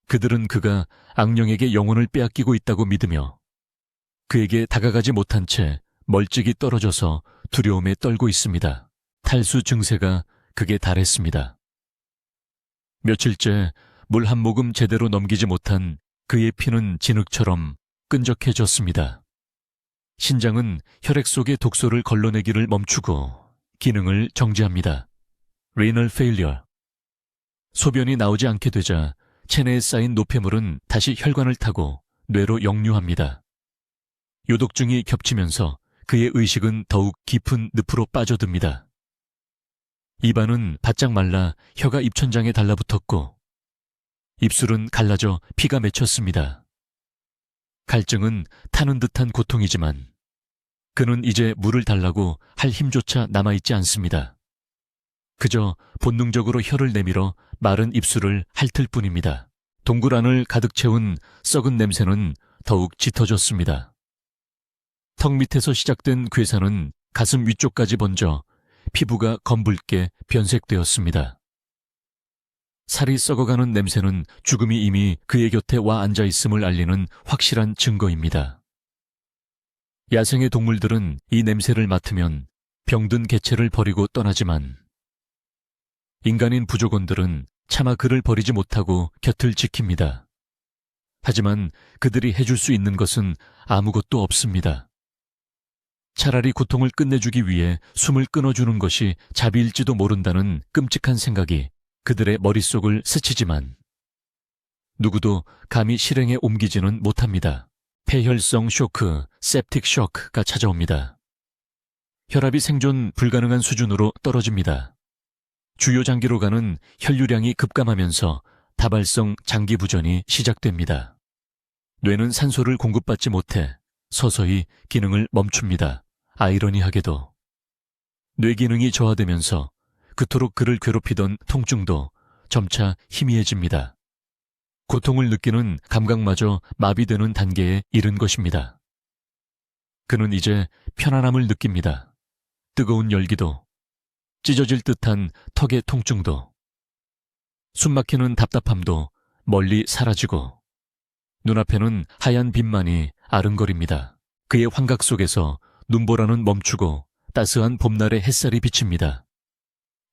그들은 그가 악령에게 영혼을 빼앗기고 있다고 믿으며 그에게 다가가지 못한 채 멀찍이 떨어져서 두려움에 떨고 있습니다. 탈수 증세가 극에 달했습니다. 며칠째 물 한 모금 제대로 넘기지 못한 그의 피는 진흙처럼 끈적해졌습니다. 신장은 혈액 속의 독소를 걸러내기를 멈추고 기능을 정지합니다. Renal failure. 소변이 나오지 않게 되자 체내에 쌓인 노폐물은 다시 혈관을 타고 뇌로 역류합니다. 요독증이 겹치면서 그의 의식은 더욱 깊은 늪으로 빠져듭니다. 입안은 바짝 말라 혀가 입천장에 달라붙었고 입술은 갈라져 피가 맺혔습니다. 갈증은 타는 듯한 고통이지만 그는 이제 물을 달라고 할 힘조차 남아있지 않습니다. 그저 본능적으로 혀를 내밀어 마른 입술을 핥을 뿐입니다. 동굴 안을 가득 채운 썩은 냄새는 더욱 짙어졌습니다. 턱 밑에서 시작된 괴사는 가슴 위쪽까지 번져 피부가 검붉게 변색되었습니다. 살이 썩어가는 냄새는 죽음이 이미 그의 곁에 와 앉아있음을 알리는 확실한 증거입니다. 야생의 동물들은 이 냄새를 맡으면 병든 개체를 버리고 떠나지만 인간인 부족원들은 차마 그를 버리지 못하고 곁을 지킵니다. 하지만 그들이 해줄 수 있는 것은 아무것도 없습니다. 차라리 고통을 끝내주기 위해 숨을 끊어주는 것이 자비일지도 모른다는 끔찍한 생각이 그들의 머릿속을 스치지만 누구도 감히 실행에 옮기지는 못합니다. 폐혈성 쇼크, septic shock가 찾아옵니다. 혈압이 생존 불가능한 수준으로 떨어집니다. 주요 장기로 가는 혈류량이 급감하면서 다발성 장기 부전이 시작됩니다. 뇌는 산소를 공급받지 못해 서서히 기능을 멈춥니다. 아이러니하게도 뇌 기능이 저하되면서 그토록 그를 괴롭히던 통증도 점차 희미해집니다. 고통을 느끼는 감각마저 마비되는 단계에 이른 것입니다. 그는 이제 편안함을 느낍니다. 뜨거운 열기도, 찢어질 듯한 턱의 통증도, 숨막히는 답답함도 멀리 사라지고 눈앞에는 하얀 빛만이 아른거립니다. 그의 환각 속에서 눈보라는 멈추고 따스한 봄날의 햇살이 비칩니다.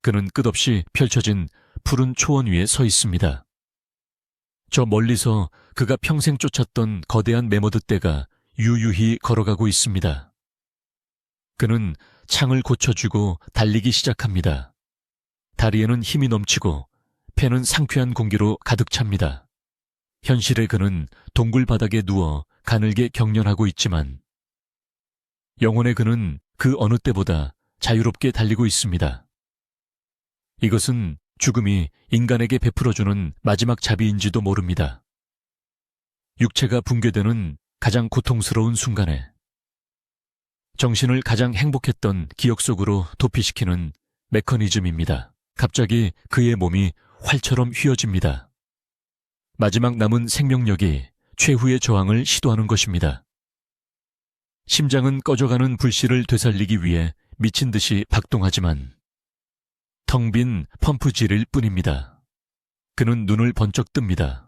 그는 끝없이 펼쳐진 푸른 초원 위에 서 있습니다. 저 멀리서 그가 평생 쫓았던 거대한 매머드 떼가 유유히 걸어가고 있습니다. 그는 창을 고쳐주고 달리기 시작합니다. 다리에는 힘이 넘치고 폐는 상쾌한 공기로 가득 찹니다. 현실의 그는 동굴 바닥에 누워 가늘게 경련하고 있지만 영혼의 그는 그 어느 때보다 자유롭게 달리고 있습니다. 이것은 죽음이 인간에게 베풀어주는 마지막 자비인지도 모릅니다. 육체가 붕괴되는 가장 고통스러운 순간에 정신을 가장 행복했던 기억 속으로 도피시키는 메커니즘입니다. 갑자기 그의 몸이 활처럼 휘어집니다. 마지막 남은 생명력이 최후의 저항을 시도하는 것입니다. 심장은 꺼져가는 불씨를 되살리기 위해 미친 듯이 박동하지만 텅 빈 펌프질일 뿐입니다. 그는 눈을 번쩍 뜹니다.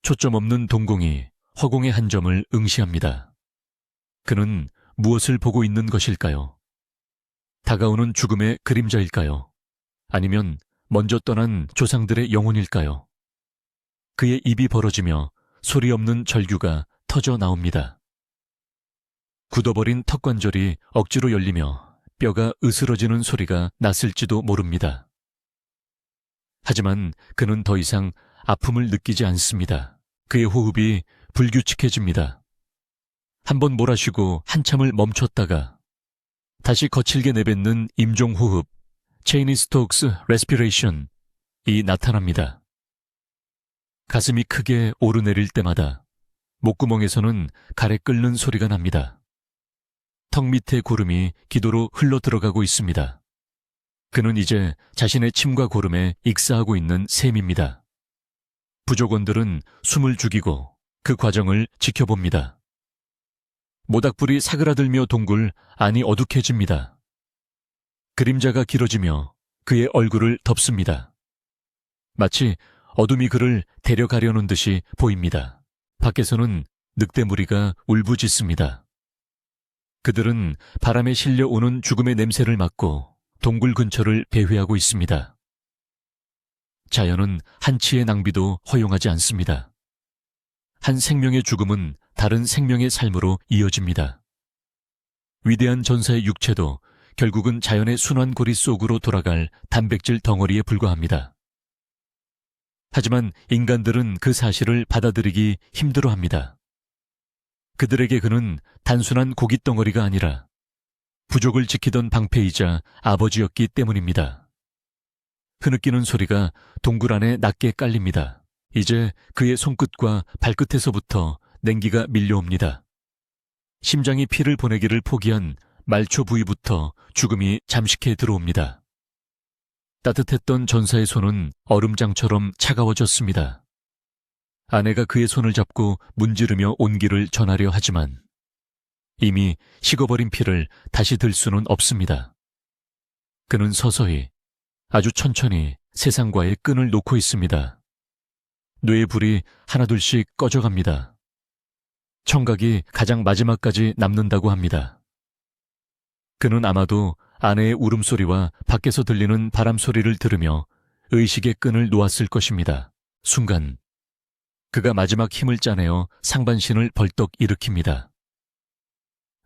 초점 없는 동공이 허공의 한 점을 응시합니다. 그는 무엇을 보고 있는 것일까요? 다가오는 죽음의 그림자일까요? 아니면 먼저 떠난 조상들의 영혼일까요? 그의 입이 벌어지며 소리 없는 절규가 터져 나옵니다. 굳어버린 턱관절이 억지로 열리며 뼈가 으스러지는 소리가 났을지도 모릅니다. 하지만 그는 더 이상 아픔을 느끼지 않습니다. 그의 호흡이 불규칙해집니다. 한번 몰아쉬고 한참을 멈췄다가 다시 거칠게 내뱉는 임종호흡, 체이니스톡스 레스피레이션이 나타납니다. 가슴이 크게 오르내릴 때마다 목구멍에서는 가래 끓는 소리가 납니다. 턱 밑에 고름이 기도로 흘러 들어가고 있습니다. 그는 이제 자신의 침과 고름에 익사하고 있는 셈입니다. 부족원들은 숨을 죽이고 그 과정을 지켜봅니다. 모닥불이 사그라들며 동굴 안이 어둑해집니다. 그림자가 길어지며 그의 얼굴을 덮습니다. 마치 어둠이 그를 데려가려는 듯이 보입니다. 밖에서는 늑대무리가 울부짖습니다. 그들은 바람에 실려오는 죽음의 냄새를 맡고 동굴 근처를 배회하고 있습니다. 자연은 한치의 낭비도 허용하지 않습니다. 한 생명의 죽음은 다른 생명의 삶으로 이어집니다. 위대한 전사의 육체도 결국은 자연의 순환고리 속으로 돌아갈 단백질 덩어리에 불과합니다. 하지만 인간들은 그 사실을 받아들이기 힘들어합니다. 그들에게 그는 단순한 고깃덩어리가 아니라 부족을 지키던 방패이자 아버지였기 때문입니다. 흐느끼는 소리가 동굴 안에 낮게 깔립니다. 이제 그의 손끝과 발끝에서부터 냉기가 밀려옵니다. 심장이 피를 보내기를 포기한 말초 부위부터 죽음이 잠식해 들어옵니다. 따뜻했던 전사의 손은 얼음장처럼 차가워졌습니다. 아내가 그의 손을 잡고 문지르며 온기를 전하려 하지만 이미 식어버린 피를 다시 들 수는 없습니다. 그는 서서히, 아주 천천히 세상과의 끈을 놓고 있습니다. 뇌의 불이 하나둘씩 꺼져갑니다. 청각이 가장 마지막까지 남는다고 합니다. 그는 아마도 아내의 울음소리와 밖에서 들리는 바람소리를 들으며 의식의 끈을 놓았을 것입니다. 순간 그가 마지막 힘을 짜내어 상반신을 벌떡 일으킵니다.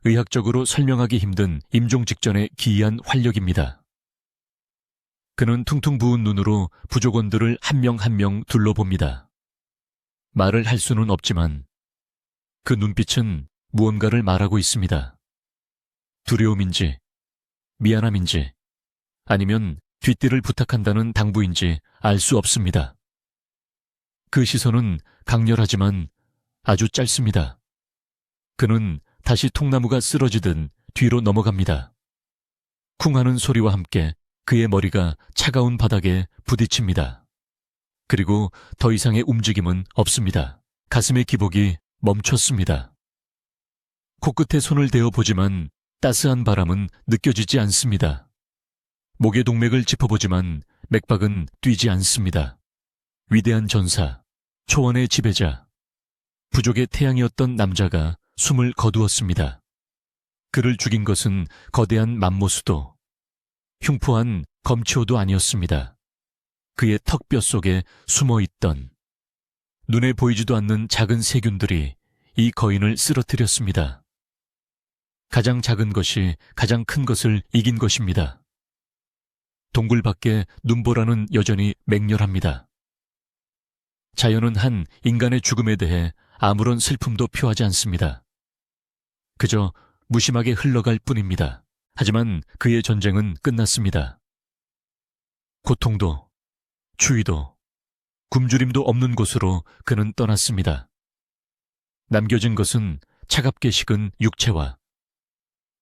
의학적으로 설명하기 힘든 임종 직전의 기이한 활력입니다. 그는 퉁퉁 부은 눈으로 부족원들을 한 명 한 명 둘러봅니다. 말을 할 수는 없지만 그 눈빛은 무언가를 말하고 있습니다. 두려움인지, 미안함인지, 아니면 뒷뒤를 부탁한다는 당부인지 알 수 없습니다. 그 시선은 강렬하지만 아주 짧습니다. 그는 다시 통나무가 쓰러지듯 뒤로 넘어갑니다. 쿵 하는 소리와 함께 그의 머리가 차가운 바닥에 부딪힙니다. 그리고 더 이상의 움직임은 없습니다. 가슴의 기복이 멈췄습니다. 코끝에 손을 대어 보지만 따스한 바람은 느껴지지 않습니다. 목의 동맥을 짚어보지만 맥박은 뛰지 않습니다. 위대한 전사, 초원의 지배자, 부족의 태양이었던 남자가 숨을 거두었습니다. 그를 죽인 것은 거대한 맘모스도, 흉포한 검치호도 아니었습니다. 그의 턱뼈 속에 숨어있던 눈에 보이지도 않는 작은 세균들이 이 거인을 쓰러뜨렸습니다. 가장 작은 것이 가장 큰 것을 이긴 것입니다. 동굴 밖에 눈보라는 여전히 맹렬합니다. 자연은 한 인간의 죽음에 대해 아무런 슬픔도 표하지 않습니다. 그저 무심하게 흘러갈 뿐입니다. 하지만 그의 전쟁은 끝났습니다. 고통도, 추위도, 굶주림도 없는 곳으로 그는 떠났습니다. 남겨진 것은 차갑게 식은 육체와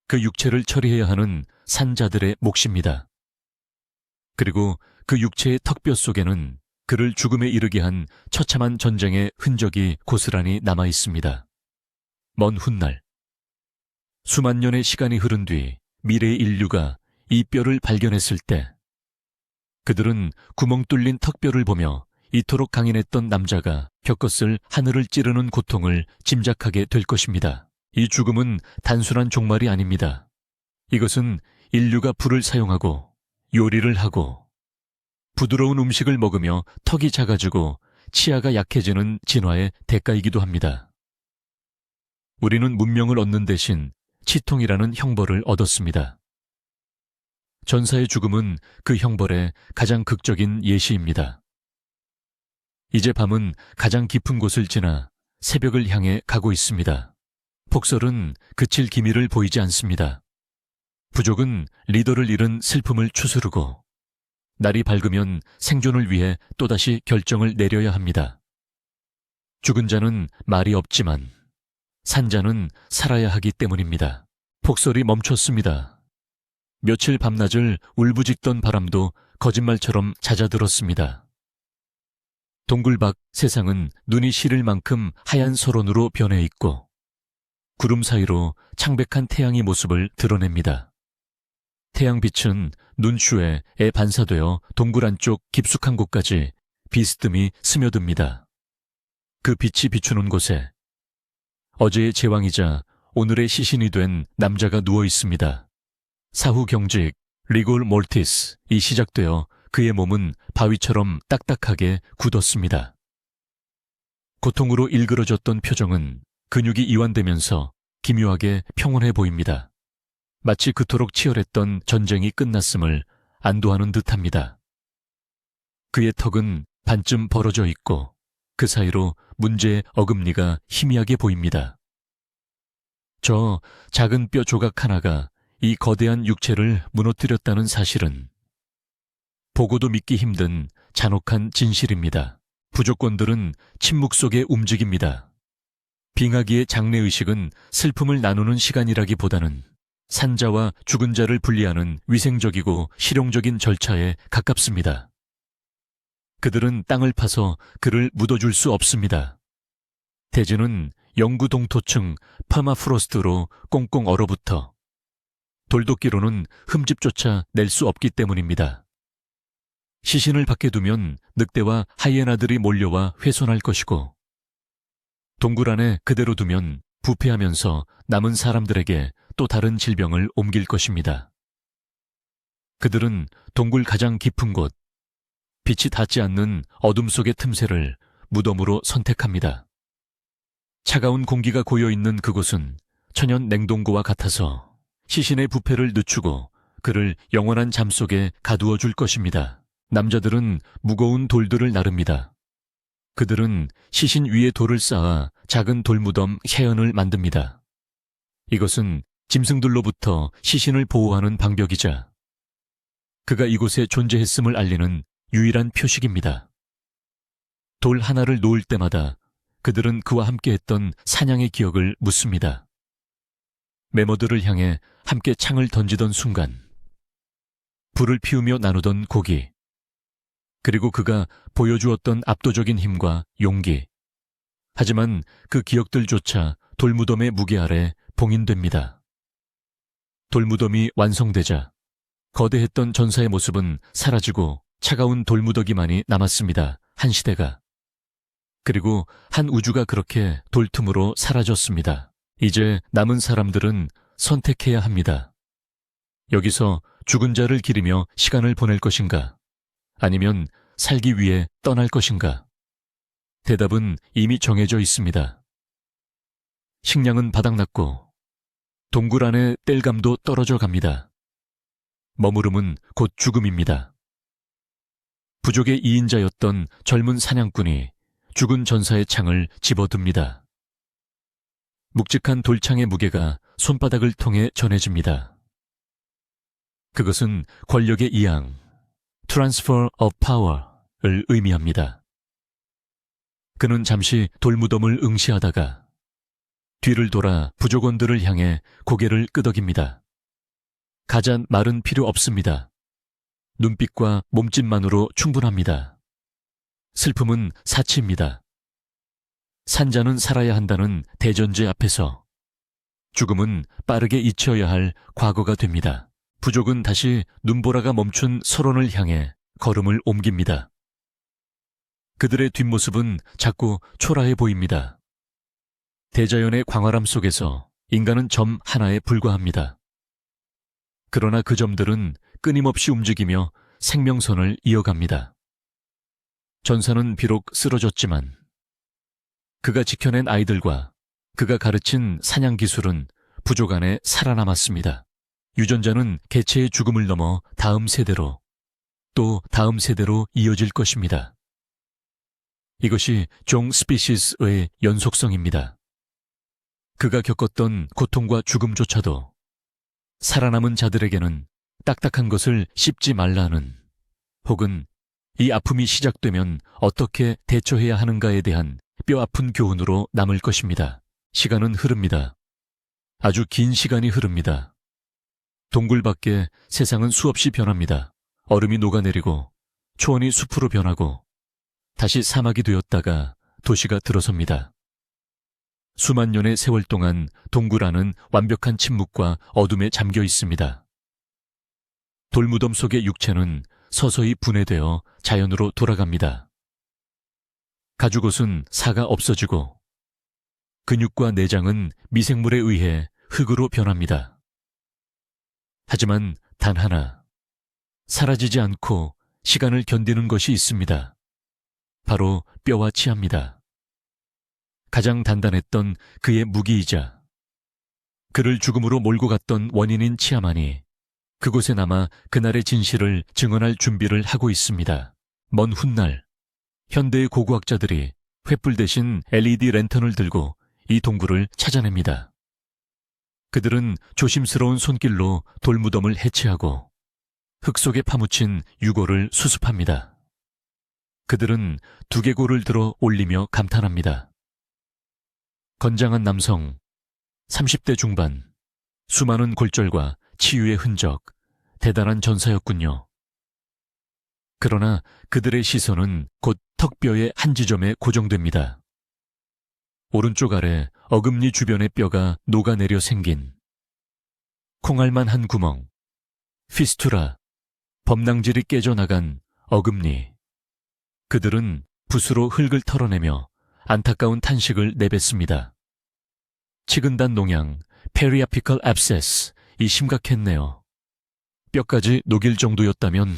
그 육체를 처리해야 하는 산자들의 몫입니다. 그리고 그 육체의 턱뼈 속에는 그를 죽음에 이르게 한 처참한 전쟁의 흔적이 고스란히 남아 있습니다. 먼 훗날, 수만 년의 시간이 흐른 뒤 미래의 인류가 이 뼈를 발견했을 때 그들은 구멍 뚫린 턱뼈를 보며 이토록 강인했던 남자가 겪었을 하늘을 찌르는 고통을 짐작하게 될 것입니다. 이 죽음은 단순한 종말이 아닙니다. 이것은 인류가 불을 사용하고 요리를 하고 부드러운 음식을 먹으며 턱이 작아지고 치아가 약해지는 진화의 대가이기도 합니다. 우리는 문명을 얻는 대신 치통이라는 형벌을 얻었습니다. 전사의 죽음은 그 형벌의 가장 극적인 예시입니다. 이제 밤은 가장 깊은 곳을 지나 새벽을 향해 가고 있습니다. 폭설은 그칠 기미를 보이지 않습니다. 부족은 리더를 잃은 슬픔을 추스르고 날이 밝으면 생존을 위해 또다시 결정을 내려야 합니다. 죽은 자는 말이 없지만 산자는 살아야 하기 때문입니다. 폭설이 멈췄습니다. 며칠 밤낮을 울부짖던 바람도 거짓말처럼 잦아들었습니다. 동굴 밖 세상은 눈이 시릴 만큼 하얀 설원으로 변해 있고 구름 사이로 창백한 태양의 모습을 드러냅니다. 태양빛은 눈슈에 반사되어 동굴 안쪽 깊숙한 곳까지 비스듬히 스며듭니다. 그 빛이 비추는 곳에 어제의 제왕이자 오늘의 시신이 된 남자가 누워 있습니다. 사후 경직 리골 몰티스이 시작되어 그의 몸은 바위처럼 딱딱하게 굳었습니다. 고통으로 일그러졌던 표정은 근육이 이완되면서 기묘하게 평온해 보입니다. 마치 그토록 치열했던 전쟁이 끝났음을 안도하는 듯합니다. 그의 턱은 반쯤 벌어져 있고 그 사이로 문제의 어금니가 희미하게 보입니다. 저 작은 뼈 조각 하나가 이 거대한 육체를 무너뜨렸다는 사실은 보고도 믿기 힘든 잔혹한 진실입니다. 부족권들은 침묵 속에 움직입니다. 빙하기의 장례의식은 슬픔을 나누는 시간이라기보다는 산자와 죽은 자를 분리하는 위생적이고 실용적인 절차에 가깝습니다. 그들은 땅을 파서 그를 묻어줄 수 없습니다. 대지는 영구 동토층 퍼마프로스트로 꽁꽁 얼어붙어 돌도끼로는 흠집조차 낼 수 없기 때문입니다. 시신을 밖에 두면 늑대와 하이에나들이 몰려와 훼손할 것이고 동굴 안에 그대로 두면 부패하면서 남은 사람들에게 또 다른 질병을 옮길 것입니다. 그들은 동굴 가장 깊은 곳, 빛이 닿지 않는 어둠 속의 틈새를 무덤으로 선택합니다. 차가운 공기가 고여있는 그곳은 천연 냉동고와 같아서 시신의 부패를 늦추고 그를 영원한 잠 속에 가두어 줄 것입니다. 남자들은 무거운 돌들을 나릅니다. 그들은 시신 위에 돌을 쌓아 작은 돌무덤 해연을 만듭니다. 이것은 짐승들로부터 시신을 보호하는 방벽이자 그가 이곳에 존재했음을 알리는 유일한 표식입니다. 돌 하나를 놓을 때마다 그들은 그와 함께했던 사냥의 기억을 묻습니다. 메모들을 향해 함께 창을 던지던 순간, 불을 피우며 나누던 고기, 그리고 그가 보여주었던 압도적인 힘과 용기. 하지만 그 기억들조차 돌무덤의 무게 아래 봉인됩니다. 돌무덤이 완성되자 거대했던 전사의 모습은 사라지고 차가운 돌무더기만이 남았습니다. 한 시대가. 그리고 한 우주가 그렇게 돌틈으로 사라졌습니다. 이제 남은 사람들은 선택해야 합니다. 여기서 죽은 자를 기리며 시간을 보낼 것인가? 아니면 살기 위해 떠날 것인가? 대답은 이미 정해져 있습니다. 식량은 바닥났고 동굴 안의 땔감도 떨어져 갑니다. 머무름은 곧 죽음입니다. 부족의 2인자였던 젊은 사냥꾼이 죽은 전사의 창을 집어듭니다. 묵직한 돌창의 무게가 손바닥을 통해 전해집니다. 그것은 권력의 이양, Transfer of Power를 의미합니다. 그는 잠시 돌무덤을 응시하다가 뒤를 돌아 부족원들을 향해 고개를 끄덕입니다. 가잔 말은 필요 없습니다. 눈빛과 몸짓만으로 충분합니다. 슬픔은 사치입니다. 산자는 살아야 한다는 대전제 앞에서 죽음은 빠르게 잊혀야 할 과거가 됩니다. 부족은 다시 눈보라가 멈춘 설원을 향해 걸음을 옮깁니다. 그들의 뒷모습은 자꾸 초라해 보입니다. 대자연의 광활함 속에서 인간은 점 하나에 불과합니다. 그러나 그 점들은 끊임없이 움직이며 생명선을 이어갑니다. 전사는 비록 쓰러졌지만 그가 지켜낸 아이들과 그가 가르친 사냥 기술은 부족 안에 살아남았습니다. 유전자는 개체의 죽음을 넘어 다음 세대로 또 다음 세대로 이어질 것입니다. 이것이 종 스피시스의 연속성입니다. 그가 겪었던 고통과 죽음조차도 살아남은 자들에게는 딱딱한 것을 씹지 말라는, 혹은 이 아픔이 시작되면 어떻게 대처해야 하는가에 대한 뼈아픈 교훈으로 남을 것입니다. 시간은 흐릅니다. 아주 긴 시간이 흐릅니다. 동굴 밖에 세상은 수없이 변합니다. 얼음이 녹아내리고 초원이 숲으로 변하고 다시 사막이 되었다가 도시가 들어섭니다. 수만 년의 세월 동안 동굴 안은 완벽한 침묵과 어둠에 잠겨 있습니다. 돌무덤 속의 육체는 서서히 분해되어 자연으로 돌아갑니다. 가죽옷은 사가 없어지고 근육과 내장은 미생물에 의해 흙으로 변합니다. 하지만 단 하나, 사라지지 않고 시간을 견디는 것이 있습니다. 바로 뼈와 치아입니다. 가장 단단했던 그의 무기이자 그를 죽음으로 몰고 갔던 원인인 치아만이 그곳에 남아 그날의 진실을 증언할 준비를 하고 있습니다. 먼 훗날 현대의 고고학자들이 횃불 대신 LED 랜턴을 들고 이 동굴을 찾아냅니다. 그들은 조심스러운 손길로 돌무덤을 해체하고 흙 속에 파묻힌 유골을 수습합니다. 그들은 두개골을 들어 올리며 감탄합니다. 건장한 남성, 30대 중반, 수많은 골절과 치유의 흔적, 대단한 전사였군요. 그러나 그들의 시선은 곧 턱뼈의 한 지점에 고정됩니다. 오른쪽 아래 어금니 주변의 뼈가 녹아내려 생긴 콩알만 한 구멍, 피스투라, 범낭질이 깨져나간 어금니. 그들은 붓으로 흙을 털어내며 안타까운 탄식을 내뱉습니다. 치근단 농양, 페리아피컬 앱세스, 이 심각했네요. 뼈까지 녹일 정도였다면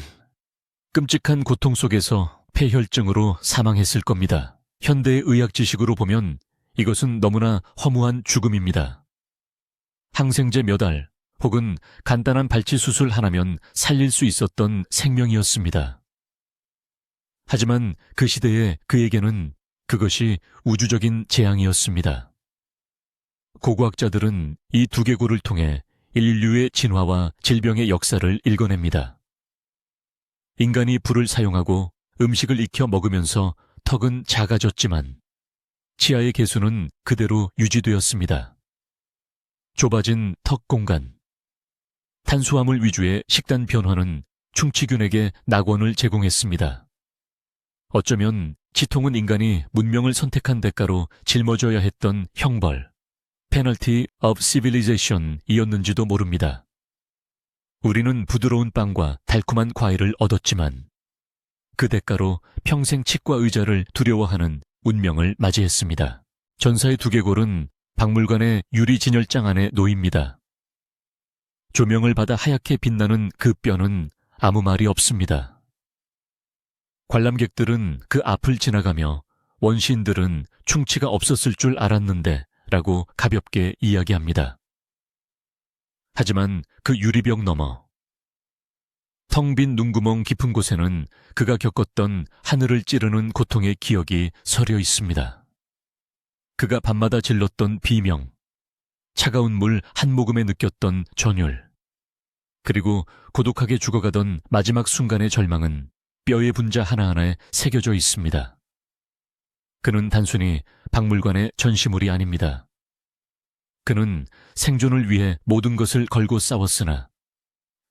끔찍한 고통 속에서 폐혈증으로 사망했을 겁니다. 현대의 의학 지식으로 보면 이것은 너무나 허무한 죽음입니다. 항생제 몇 알 혹은 간단한 발치 수술 하나면 살릴 수 있었던 생명이었습니다. 하지만 그 시대에 그에게는 그것이 우주적인 재앙이었습니다. 고고학자들은 이 두개골을 통해 인류의 진화와 질병의 역사를 읽어냅니다. 인간이 불을 사용하고 음식을 익혀 먹으면서 턱은 작아졌지만 치아의 개수는 그대로 유지되었습니다. 좁아진 턱 공간, 탄수화물 위주의 식단 변화는 충치균에게 낙원을 제공했습니다. 어쩌면 치통은 인간이 문명을 선택한 대가로 짊어져야 했던 형벌, Penalty of Civilization이었는지도 모릅니다. 우리는 부드러운 빵과 달콤한 과일을 얻었지만 그 대가로 평생 치과 의자를 두려워하는 운명을 맞이했습니다. 전사의 두개골은 박물관의 유리 진열장 안에 놓입니다. 조명을 받아 하얗게 빛나는 그 뼈는 아무 말이 없습니다. 관람객들은 그 앞을 지나가며 원시인들은 충치가 없었을 줄 알았는데 라고 가볍게 이야기합니다. 하지만 그 유리벽 너머, 텅 빈 눈구멍 깊은 곳에는 그가 겪었던 하늘을 찌르는 고통의 기억이 서려 있습니다. 그가 밤마다 질렀던 비명, 차가운 물 한 모금에 느꼈던 전율, 그리고 고독하게 죽어가던 마지막 순간의 절망은 뼈의 분자 하나하나에 새겨져 있습니다. 그는 단순히 박물관의 전시물이 아닙니다. 그는 생존을 위해 모든 것을 걸고 싸웠으나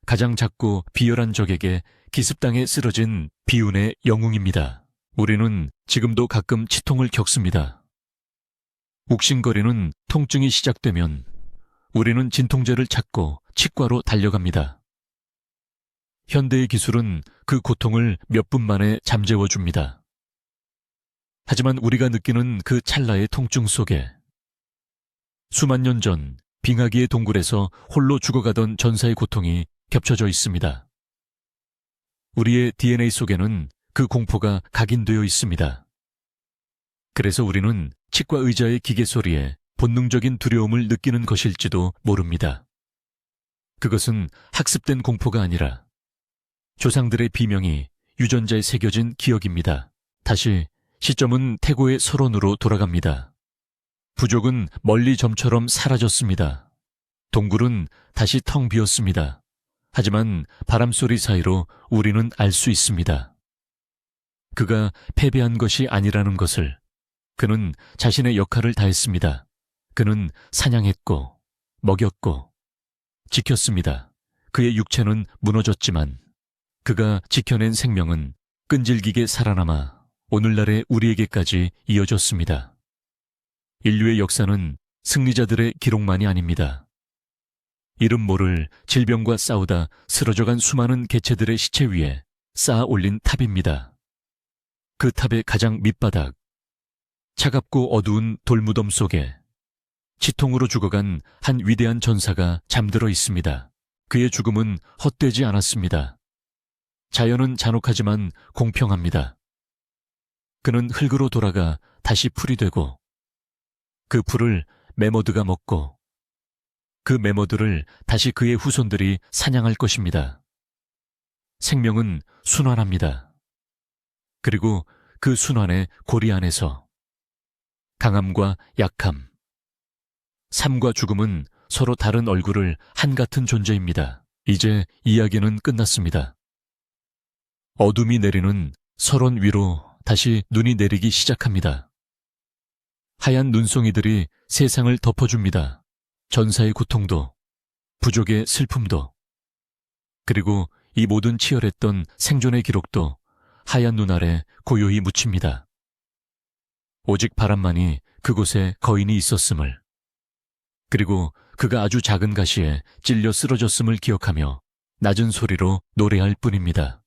가장 작고 비열한 적에게 기습당해 쓰러진 비운의 영웅입니다. 우리는 지금도 가끔 치통을 겪습니다. 욱신거리는 통증이 시작되면 우리는 진통제를 찾고 치과로 달려갑니다. 현대의 기술은 그 고통을 몇 분 만에 잠재워줍니다. 하지만 우리가 느끼는 그 찰나의 통증 속에 수만 년 전 빙하기의 동굴에서 홀로 죽어가던 전사의 고통이 겹쳐져 있습니다. 우리의 DNA 속에는 그 공포가 각인되어 있습니다. 그래서 우리는 치과 의자의 기계 소리에 본능적인 두려움을 느끼는 것일지도 모릅니다. 그것은 학습된 공포가 아니라 조상들의 비명이 유전자에 새겨진 기억입니다. 다시 시점은 태고의 서론으로 돌아갑니다. 부족은 멀리 점처럼 사라졌습니다. 동굴은 다시 텅 비었습니다. 하지만 바람소리 사이로 우리는 알 수 있습니다. 그가 패배한 것이 아니라는 것을. 그는 자신의 역할을 다했습니다. 그는 사냥했고, 먹였고, 지켰습니다. 그의 육체는 무너졌지만 그가 지켜낸 생명은 끈질기게 살아남아 오늘날의 우리에게까지 이어졌습니다. 인류의 역사는 승리자들의 기록만이 아닙니다. 이름 모를 질병과 싸우다 쓰러져간 수많은 개체들의 시체 위에 쌓아 올린 탑입니다. 그 탑의 가장 밑바닥, 차갑고 어두운 돌무덤 속에 치통으로 죽어간 한 위대한 전사가 잠들어 있습니다. 그의 죽음은 헛되지 않았습니다. 자연은 잔혹하지만 공평합니다. 그는 흙으로 돌아가 다시 풀이 되고 그 풀을 매머드가 먹고 그 매머드를 다시 그의 후손들이 사냥할 것입니다. 생명은 순환합니다. 그리고 그 순환의 고리 안에서 강함과 약함, 삶과 죽음은 서로 다른 얼굴을 한같은 존재입니다. 이제 이야기는 끝났습니다. 어둠이 내리는 설원 위로 다시 눈이 내리기 시작합니다. 하얀 눈송이들이 세상을 덮어줍니다. 전사의 고통도, 부족의 슬픔도, 그리고 이 모든 치열했던 생존의 기록도 하얀 눈 아래 고요히 묻힙니다. 오직 바람만이 그곳에 거인이 있었음을, 그리고 그가 아주 작은 가시에 찔려 쓰러졌음을 기억하며 낮은 소리로 노래할 뿐입니다.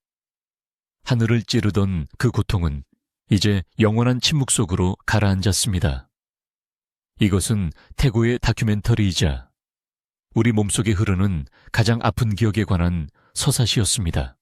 하늘을 찌르던 그 고통은 이제 영원한 침묵 속으로 가라앉았습니다. 이것은 태고의 다큐멘터리이자 우리 몸속에 흐르는 가장 아픈 기억에 관한 서사시였습니다.